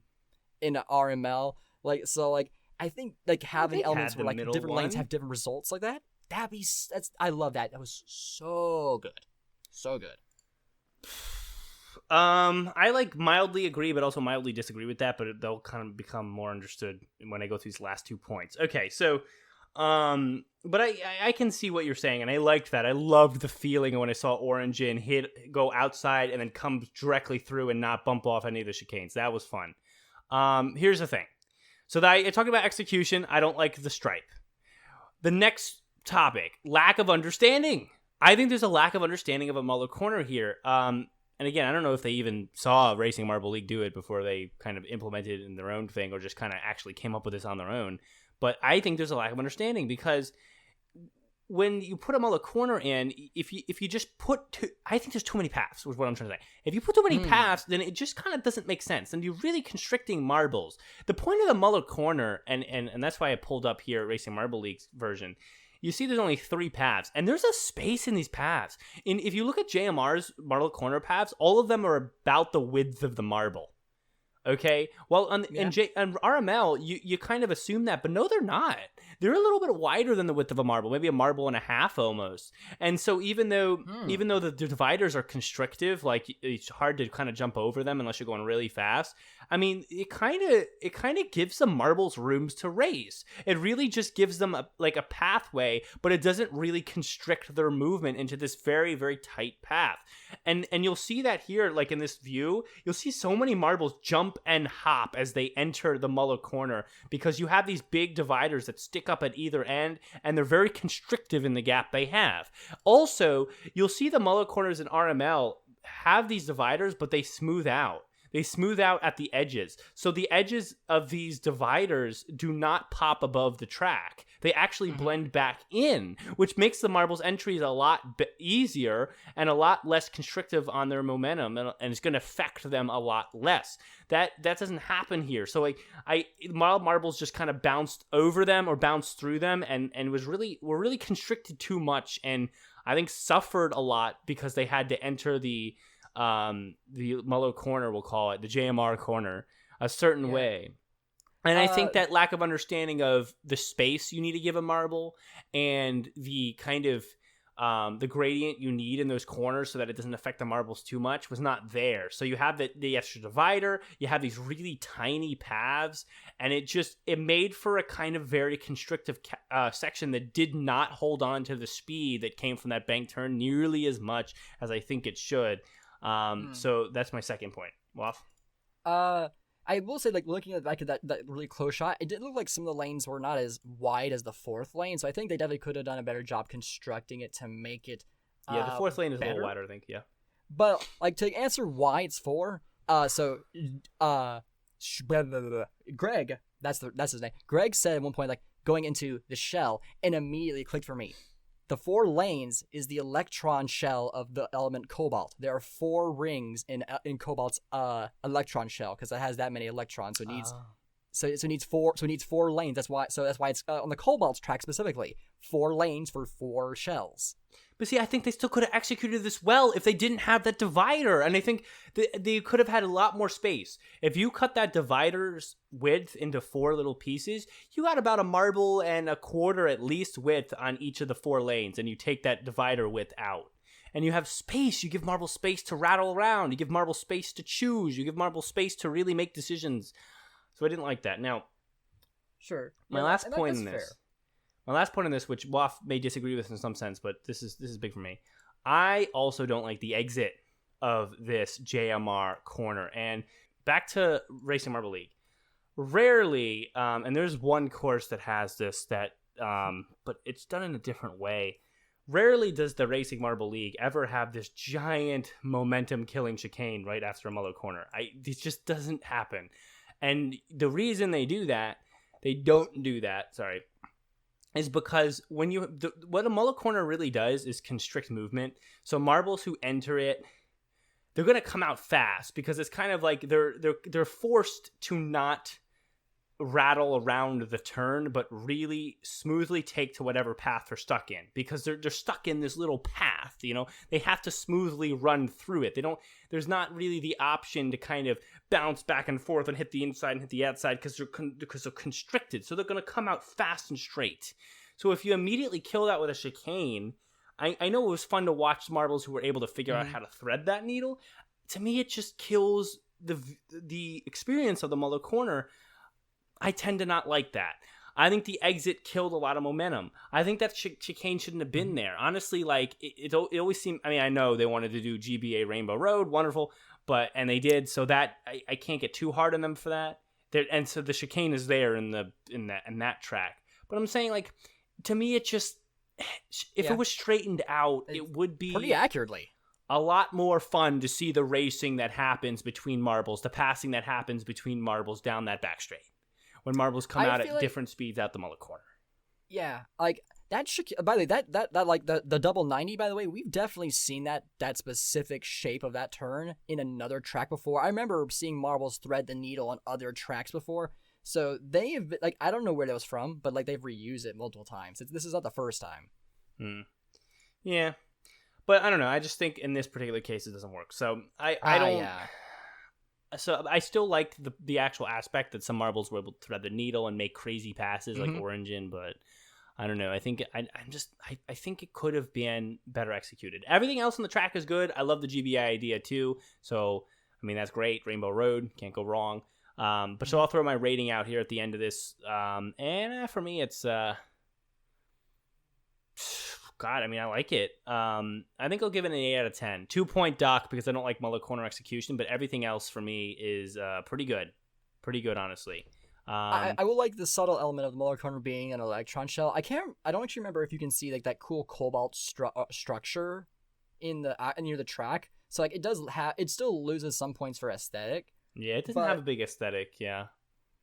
RML. I think having elements where different lanes have different results like that. I love that. That was so good, so good. I mildly agree, but also mildly disagree with that, but they'll kind of become more understood when I go through these last 2 points. Okay, so, but I can see what you're saying, and I liked that. I loved the feeling when I saw Origin go outside and then come directly through and not bump off any of the chicanes. That was fun. Here's the thing. So I talked about execution. I don't like the stripe. The next topic, lack of understanding. I think there's a lack of understanding of a Muller corner here. And again, I don't know if they even saw Racing Marble League do it before they kind of implemented it in their own thing, or just kind of actually came up with this on their own. But I think there's a lack of understanding, because when you put a Muller corner in, if you just put I think there's too many paths, was what I'm trying to say. If you put too many paths, then it just kind of doesn't make sense, and you're really constricting marbles. The point of the Muller corner, and that's why I pulled up here Racing Marble League's version. You see there's only 3 paths, and there's a space in these paths. If you look at JMR's Muller corner paths, all of them are about the width of the marble. Okay? Well, on RML, you kind of assume that, but no, they're not. They're a little bit wider than the width of a marble, maybe a marble and a half almost. And so even though the dividers are constrictive, it's hard to kind of jump over them unless you're going really fast. I mean, it kind of gives the marbles rooms to race. It really just gives them a pathway, but it doesn't really constrict their movement into this very, very tight path. And you'll see that here, in this view, you'll see so many marbles jump and hop as they enter the Muller corner, because you have these big dividers that stick up at either end, and they're very constrictive in the gap they have. Also, you'll see the Muller corners in RML have these dividers, but they smooth out. They smooth out at the edges. So the edges of these dividers do not pop above the track. They actually blend back in, which makes the marbles entries a lot easier and a lot less constrictive on their momentum, and it's going to affect them a lot less. That doesn't happen here. So like marbles just kind of bounced over them or bounced through them and were really constricted too much, and I think suffered a lot because they had to enter the Muller corner, we'll call it, the JMR corner, a certain way. And I think that lack of understanding of the space you need to give a marble and the kind of the gradient you need in those corners so that it doesn't affect the marbles too much was not there. So you have the extra divider, you have these really tiny paths, and it made for a kind of very constrictive section that did not hold on to the speed that came from that bank turn nearly as much as I think it should. So that's my second point. Waff? I will say, like, looking at back at that really close shot, it did look like some of the lanes were not as wide as the fourth lane, so I think they definitely could have done a better job constructing it to make it the fourth lane is better. A little wider, I think, yeah. But, like, to answer why it's 4, Greg, that's his name. Greg said at one point, like, going into the shell, and immediately clicked for me. The 4 lanes is the electron shell of the element cobalt. There are 4 rings in cobalt's electron shell because it has that many electrons. So it needs it needs 4 lanes. That's why it's on the cobalt's track specifically 4 lanes for 4 shells. But see, I think they still could have executed this well if they didn't have that divider. And I think they could have had a lot more space. If you cut that divider's width into 4 little pieces, you got about a marble and a quarter at least width on each of the 4 lanes. And you take that divider width out. And you have space. You give marble space to rattle around. You give marble space to choose. You give marble space to really make decisions. So I didn't like that. Now, sure. My last point in this, which Waff may disagree with in some sense, but this is big for me. I also don't like the exit of this JMR corner. And back to Racing Marble League. Rarely, and there's one course that has this, but it's done in a different way. Rarely does the Racing Marble League ever have this giant momentum-killing chicane right after a Muller corner. This just doesn't happen. And the reason they don't do that, is because what a Muller corner really does is constrict movement. So marbles who enter it, they're going to come out fast because it's kind of like they're forced to not rattle around the turn, but really smoothly take to whatever path they're stuck in because they're stuck in this little path. They have to smoothly run through it. There's not really the option to kind of bounce back and forth and hit the inside and hit the outside because they're constricted. So they're going to come out fast and straight. So if you immediately kill that with a chicane, I know it was fun to watch marbles who were able to figure out how to thread that needle. To me, it just kills the experience of the Muller corner. I tend to not like that. I think the exit killed a lot of momentum. I think that chicane shouldn't have been there. Honestly, like, it always seemed... I mean, I know they wanted to do GBA Rainbow Road, wonderful, and they did, so that... I can't get too hard on them for that. And so the chicane is there in that track. But I'm saying, like, to me, it just... If it was straightened out, it would be... Pretty accurately. A lot more fun to see the racing that happens between marbles, the passing that happens between marbles down that back straight. When marbles come out at different speeds out the Muller corner. Yeah, like that. By the way, that like the double 90. By the way, we've definitely seen that specific shape of that turn in another track before. I remember seeing marbles thread the needle on other tracks before. So they have, like, I don't know where that was from, but like they've reused it multiple times. This is not the first time. Yeah, but I don't know. I just think in this particular case it doesn't work. So I don't. Yeah. So I still liked the actual aspect that some marbles were able to thread the needle and make crazy passes like Origin, but I don't know. I think I think it could have been better executed. Everything else on the track is good. I love the GBI idea too. So I mean that's great. Rainbow Road, can't go wrong. But so I'll throw my rating out here at the end of this. And for me, it's God, I mean, I like it. I think I'll give it an 8 out of 10. 2-point dock because I don't like Muller corner execution, but everything else for me is pretty good. Pretty good, honestly. I will like the subtle element of the Muller corner being an electron shell. I don't actually remember if you can see like that cool cobalt structure in the near the track. So like it still loses some points for aesthetic. Yeah, it doesn't have a big aesthetic. Yeah,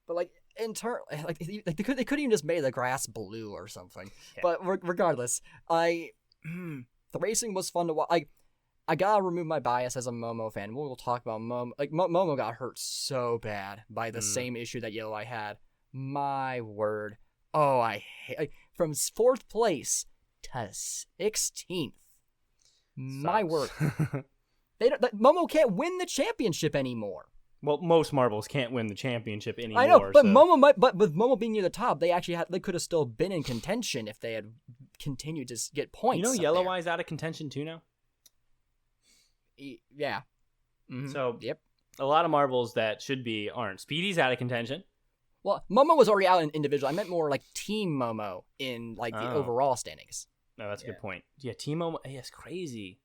but like they could even just made the grass blue or something. Yeah. But regardless, the racing was fun to watch. I gotta remove my bias as a Momo fan. We'll talk about Momo. Like Momo got hurt so bad by the same issue that Yellow Eye had. My word. Oh, I hate from 4th place to 16th. My word. Momo can't win the championship anymore. Well, most marbles can't win the championship anymore. I know, but Momo might. But with Momo being near the top, they could have still been in contention if they had continued to get points. You know, Yellow Eye's out of contention too now. Yeah. Mm-hmm. So yep, a lot of marbles that should be aren't. Speedy's out of contention. Well, Momo was already out in individual. I meant more like Team Momo in like the overall standings. No, that's a good point. Yeah, Team Momo. Yeah, it's crazy.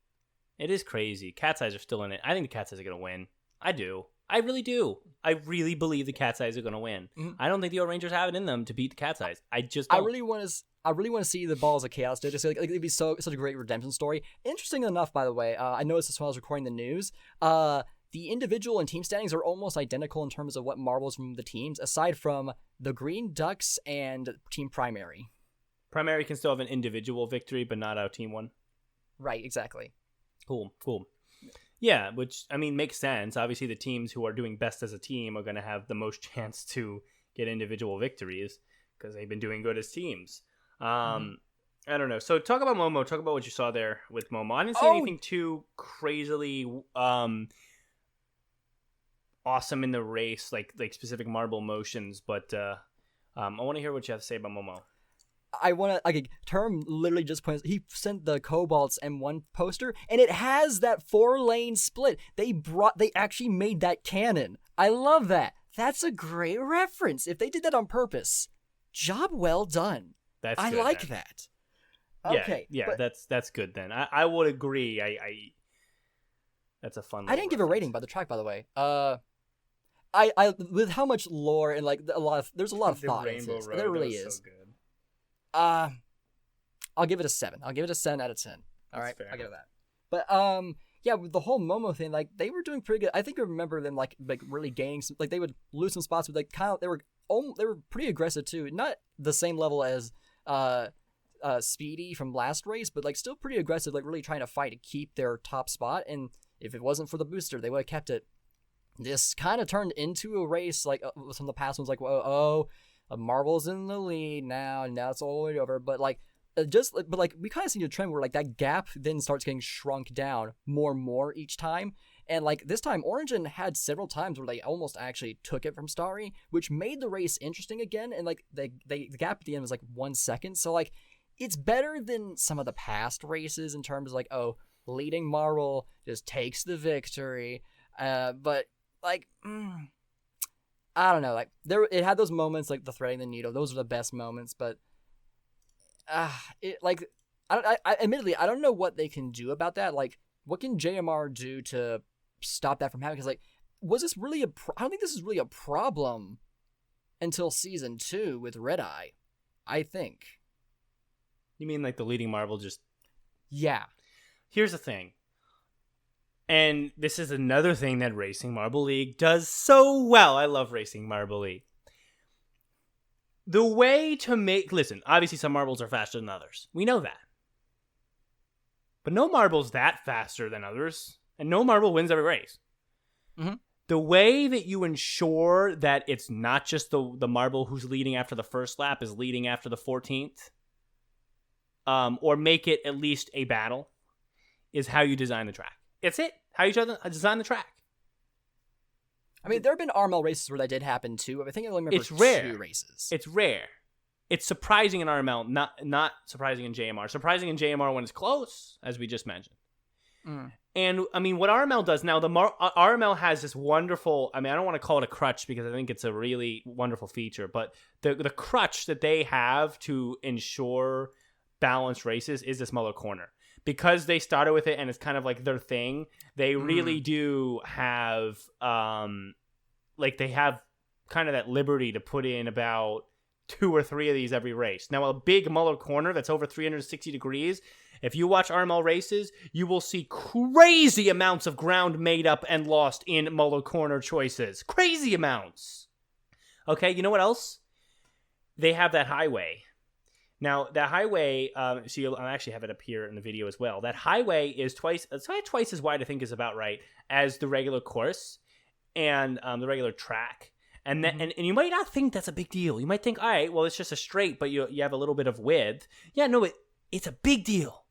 It is crazy. Cat's Eyes are still in it. I think the Cat's Eyes are going to win. I do. I really do. I really believe the Cat's Eyes are going to win. Mm-hmm. I don't think the O'Rangers have it in them to beat the Cat's Eyes. I just don't. I really want to see the Balls of Chaos do. Just like it'd be such a great redemption story. Interesting enough, by the way, I noticed this when I was recording the news. The individual and team standings are almost identical in terms of what marbles from the teams, aside from the Green Ducks and Team Primary. Primary can still have an individual victory, but not a team one. Right, exactly. Cool. Yeah, which, I mean, makes sense. Obviously, the teams who are doing best as a team are going to have the most chance to get individual victories because they've been doing good as teams. I don't know. So talk about Momo. Talk about what you saw there with Momo. I didn't see anything too crazily awesome in the race, like specific marble motions, but I want to hear what you have to say about Momo. I want to, Term literally just points, he sent the Cobalt's M1 poster, and it has that 4-lane split. They actually made that canon. I love that. That's a great reference. If they did that on purpose, job well done. I like that. Okay. Yeah, that's good then. I would agree. I that's a fun. I didn't give a rating by the track, by the way. I with how much lore and like there's a lot of thought into this. There really is. So good. I'll give it a 7. I'll give it a 7 out of 10. All right, I'll give it that. But yeah, with the whole Momo thing, like they were doing pretty good. I think I remember them like really gaining some. Like they would lose some spots, but like they were pretty aggressive too. Not the same level as Speedy from last race, but like still pretty aggressive. Like really trying to fight to keep their top spot. And if it wasn't for the booster, they would have kept it. This kind of turned into a race like some of the past ones. Like Marvel's in the lead now it's all the way over. But like we kind of see a trend where like that gap then starts getting shrunk down more and more each time. And like this time, Origin had several times where they almost actually took it from Starry, which made the race interesting again. And like the gap at the end was like 1 second. So like it's better than some of the past races in terms of like, leading Marvel just takes the victory. But like, I don't know. Like it had those moments like the threading the needle. Those are the best moments. But admittedly, I don't know what they can do about that. Like, what can JMR do to stop that from happening? Because like, was this really I don't think this is really a problem until season 2 with Red Eye. I think. You mean like the leading Marvel just? Yeah. Here's the thing. And this is another thing that Racing Marble League does so well. I love Racing Marble League. The way to listen, obviously some marbles are faster than others. We know that. But no marble's that faster than others. And no marble wins every race. Mm-hmm. The way that you ensure that it's not just the marble who's leading after the first lap is leading after the 14th, or make it at least a battle, is how you design the track. It's it. How you design the track. I mean, there have been RML races where that did happen too. I think I only remember it's rare. 2 races. It's rare. It's surprising in RML, not surprising in JMR. Surprising in JMR when it's close, as we just mentioned. Mm. And, I mean, what RML does now, RML has this wonderful, I mean, I don't want to call it a crutch because I think it's a really wonderful feature, but the crutch that they have to issure balanced races is this Muller corner. Because they started with it and it's kind of like their thing, they really do have, they have kind of that liberty to put in about 2 or 3 of these every race. Now, a big Muller corner that's over 360 degrees, if you watch RML races, you will see crazy amounts of ground made up and lost in Muller corner choices. Crazy amounts. Okay, you know what else? They have that highway. Now, that highway, see, I'll actually have it up here in the video as well. That highway is twice as wide, I think is about right, as the regular course and the regular track. And, and you might not think that's a big deal. You might think, all right, well, it's just a straight, but you have a little bit of width. Yeah, no, it's a big deal.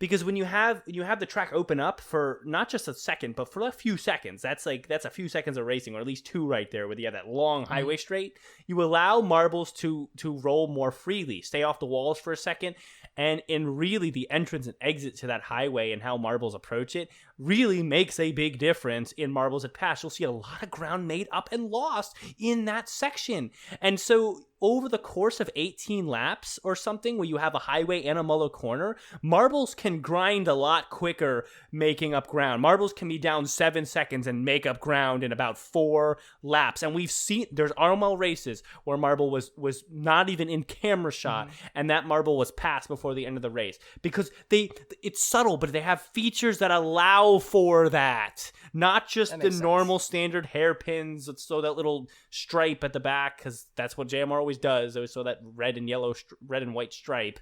Because when you have the track open up for not just a second, but for a few seconds, that's a few seconds of racing, or at least 2 right there, where you have that long highway straight. You allow marbles to roll more freely, stay off the walls for a second, and really the entrance and exit to that highway and how marbles approach it really makes a big difference in marbles at pass. You'll see a lot of ground made up and lost in that section, and so over the course of 18 laps or something, where you have a highway and a Muller corner, marbles can grind a lot quicker making up ground. Marbles can be down 7 seconds and make up ground in about 4 laps. And we've seen, there's RML races where marble was not even in camera shot, and that marble was passed before the end of the race. Because it's subtle, but they have features that allow for that. Not just the normal standard hairpins, so that little stripe at the back, because that's what JMR always does. So that red and white stripe.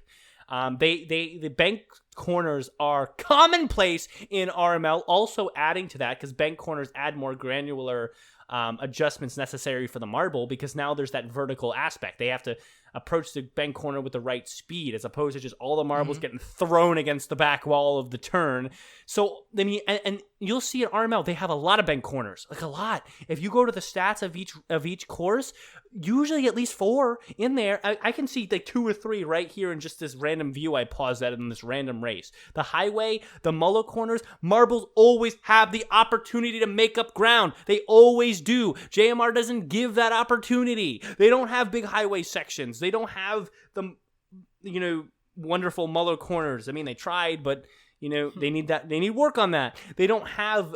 The bank corners are commonplace in RML. Also adding to that, because bank corners add more granular adjustments necessary for the marble, because now there's that vertical aspect. They have to approach the bank corner with the right speed, as opposed to just all the marbles getting thrown against the back wall of the turn. So, I mean, and you'll see at RML, they have a lot of bank corners, like a lot. If you go to the stats of each course, usually at least 4 in there. I can see like 2 or 3 right here in just this random view I paused at in this random race. The highway, the Muller corners, marbles always have the opportunity to make up ground. They always do. JMR doesn't give that opportunity. They don't have big highway sections. They don't have the, wonderful Muller corners. I mean, they tried, but, they need work on that. They don't have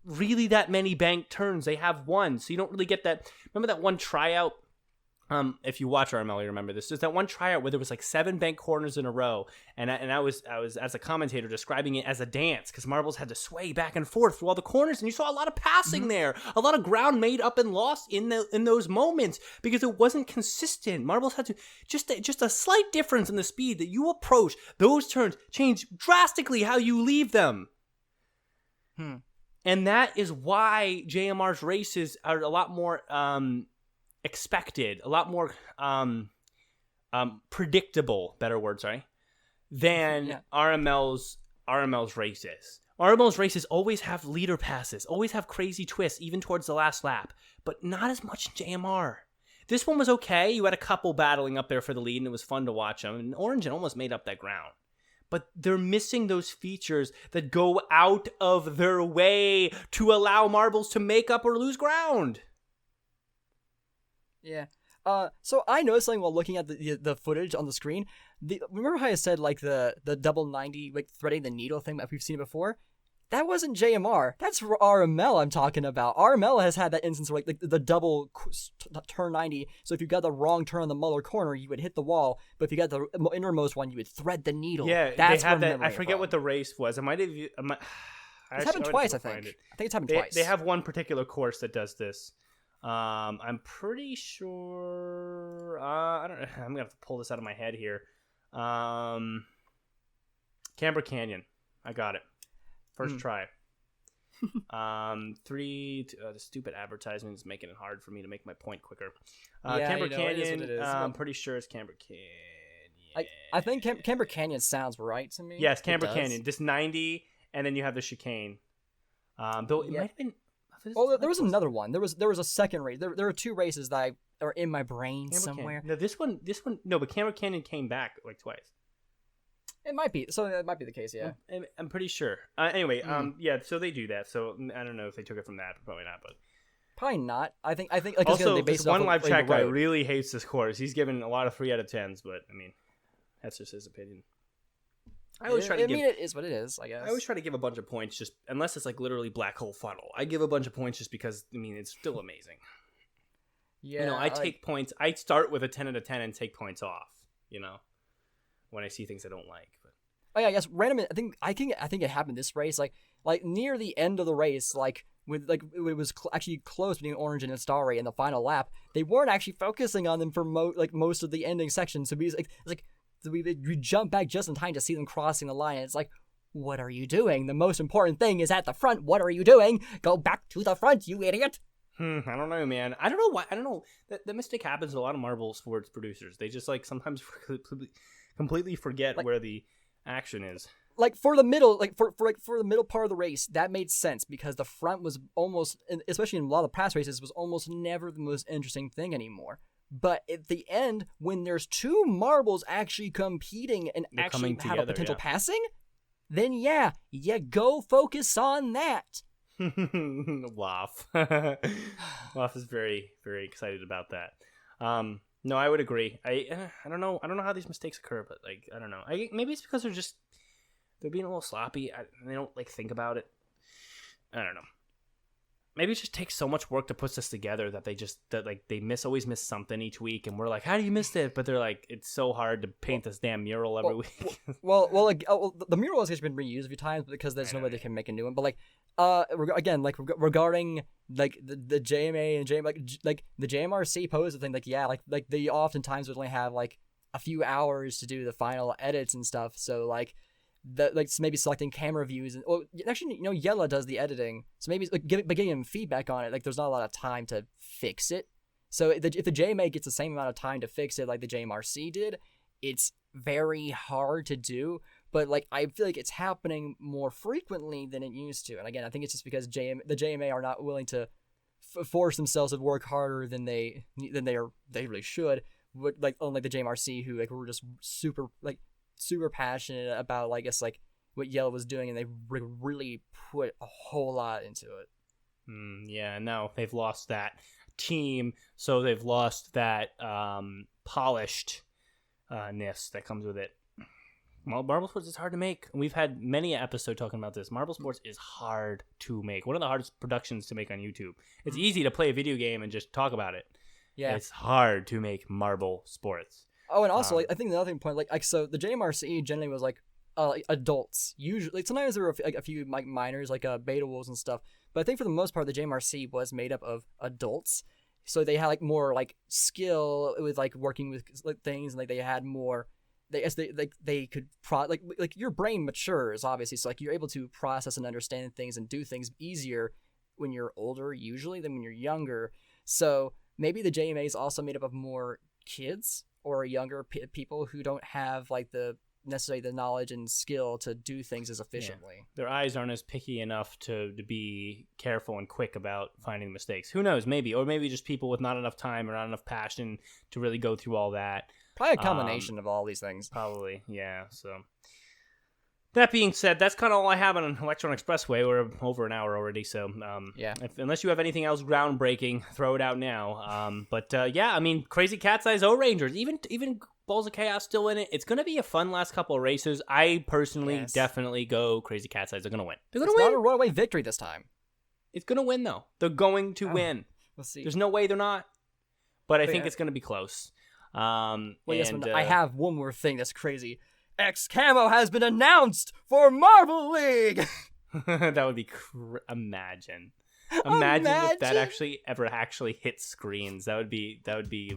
really that many bank turns. They have one, so you don't really get that. Remember that one tryout? If you watch RML, you remember this. There's that one tryout where there was like 7 bank corners in a row, and I was as a commentator describing it as a dance, because marbles had to sway back and forth through all the corners, and you saw a lot of passing there, a lot of ground made up and lost in those moments because it wasn't consistent. Marbles had to just a slight difference in the speed that you approach those turns change drastically how you leave them. And that is why JMR's races are a lot more expected, a lot more predictable, better word, sorry, than RML's races. RML's races always have leader passes, always have crazy twists, even towards the last lap, but not as much in JMR. This one was okay. You had a couple battling up there for the lead, and it was fun to watch them, and Orange almost made up that ground. But they're missing those features that go out of their way to allow marbles to make up or lose ground. Yeah. So I noticed something while looking at the footage on the screen. Remember how I said like the double 90 like threading the needle thing that we've seen before? That wasn't JMR. That's RML I'm talking about. RML has had that instance where like the double turn 90. So if you got the wrong turn on the Muller corner, you would hit the wall. But if you got the innermost one, you would thread the needle. Yeah, that's they have that. I forget what the race was. It might have. It's happened twice, I think. I think it's happened twice. They have one particular course that does this. I'm pretty sure. I don't know. I'm gonna have to pull this out of my head here. Camber Canyon. I got it. First try. The stupid advertisement is making it hard for me to make my point quicker. Camber Canyon. I'm pretty sure it's Camber Canyon. I think Camber Canyon sounds right to me. Yes, Camber Canyon. Just 90, and then you have the chicane. Though it might have been. Oh, there was another one. There was a second race. There were 2 races that are in my brain somewhere. No, this one. No, but Camber Canyon came back like twice. It might be. So that might be the case. Yeah, I'm pretty sure. Anyway, yeah. So they do that. So I don't know if they took it from that. Probably not. But probably not. I think. Like, also, this one live chat guy really hates this course. He's given a lot of 3 out of 10s, but I mean, that's just his opinion. I always try to give. It is what it is, I guess. I always try to give a bunch of points, just unless it's like literally black hole funnel. I give a bunch of points just because I mean it's still amazing. Yeah, I take points. I start with a 10 out of 10 and take points off, when I see things I don't like. But. Oh yeah, yes, random. I think it happened this race, like near the end of the race, it was actually close between Orange and Astari in the final lap. They weren't actually focusing on them for most of the ending section. So we jump back just in time to see them crossing the line. And it's like, what are you doing? The most important thing is at the front. What are you doing? Go back to the front, you idiot. I don't know, man. I don't know why. I don't know. The mistake happens to a lot of Marble sports producers. They just sometimes completely forget where the action is. For the middle, for the middle part of the race, that made sense because the front was almost, especially in a lot of past races, was almost never the most interesting thing anymore. But at the end, when there's two marbles actually competing and They're actually have together, a potential passing, then go focus on that. Waff. Waff is very, very excited about that. No, I would agree. I don't know how these mistakes occur, but I don't know. Maybe it's because they're being a little sloppy. They don't think about it. I don't know. Maybe it just takes so much work to put this together that they always miss something each week, and we're like, how do you miss it? But they're like, it's so hard to paint this damn mural every week. The mural has actually been reused a few times because there's no way they can make a new one. But regarding the JMA and the JMRC pose the thing, they oftentimes would only have a few hours to do the final edits and stuff. So maybe selecting camera views and actually Yella does the editing, so maybe giving him feedback on it. There's not a lot of time to fix it. So if the JMA gets the same amount of time to fix it like the JMRC did, it's very hard to do. But I feel like it's happening more frequently than it used to. And again, I think it's just because the JMA are not willing to force themselves to work harder than they really should. Unlike the JMRC, who were just super passionate about what Yellow was doing, and they really put a whole lot into it. Yeah, now they've lost that team, so they've lost that polishedness that comes with it. Well, Marble Sports is hard to make. We've had many episodes talking about this. Marble Sports is hard to make. One of the hardest productions to make on YouTube. It's easy to play a video game and just talk about it. Yeah, it's hard to make Marble Sports. Oh, and also, I think the other point, so the JMRC generally was adults. Usually, sometimes there were a few minors, beta wolves and stuff. But I think for the most part, the JMRC was made up of adults. So they had more skill with working with things, and they had more. They could your brain matures, obviously. So you're able to process and understand things and do things easier when you're older, usually, than when you're younger. So maybe the JMA is also made up of more kids or younger people who don't have necessarily the knowledge and skill to do things as efficiently. Yeah. Their eyes aren't as picky enough to be careful and quick about finding mistakes. Who knows? Maybe just people with not enough time or not enough passion to really go through all that. Probably a combination of all these things. Probably, yeah. So that being said, that's kind of all I have on Electron Expressway. We're over an hour already, so unless you have anything else groundbreaking, throw it out now. Crazy Cat's Eyes O-Rangers, even Balls of Chaos still in it. It's going to be a fun last couple of races. I personally definitely go Crazy Cat's Eyes. They're going to win. They're going to win. It's not a runaway victory this time. It's going to win, though. They're going to win. We'll see. There's no way they're not, but I think it's going to be close. I have one more thing that's crazy. X Camo has been announced for Marble League. That would be imagine if that actually hits screens. That would be bananas.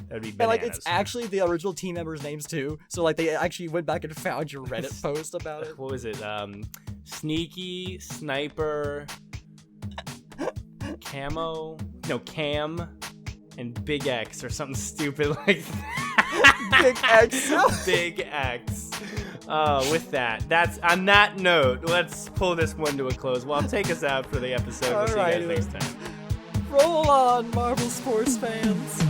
And it's actually the original team members' names too. So they actually went back and found your Reddit post about it. What was it? Sneaky, Sniper, Cam, and Big X or something stupid like that. Big X. With that, on that note, let's pull this one to a close. Well, take us out for the episode. We'll see you guys next time. Roll on, Marble Sports fans.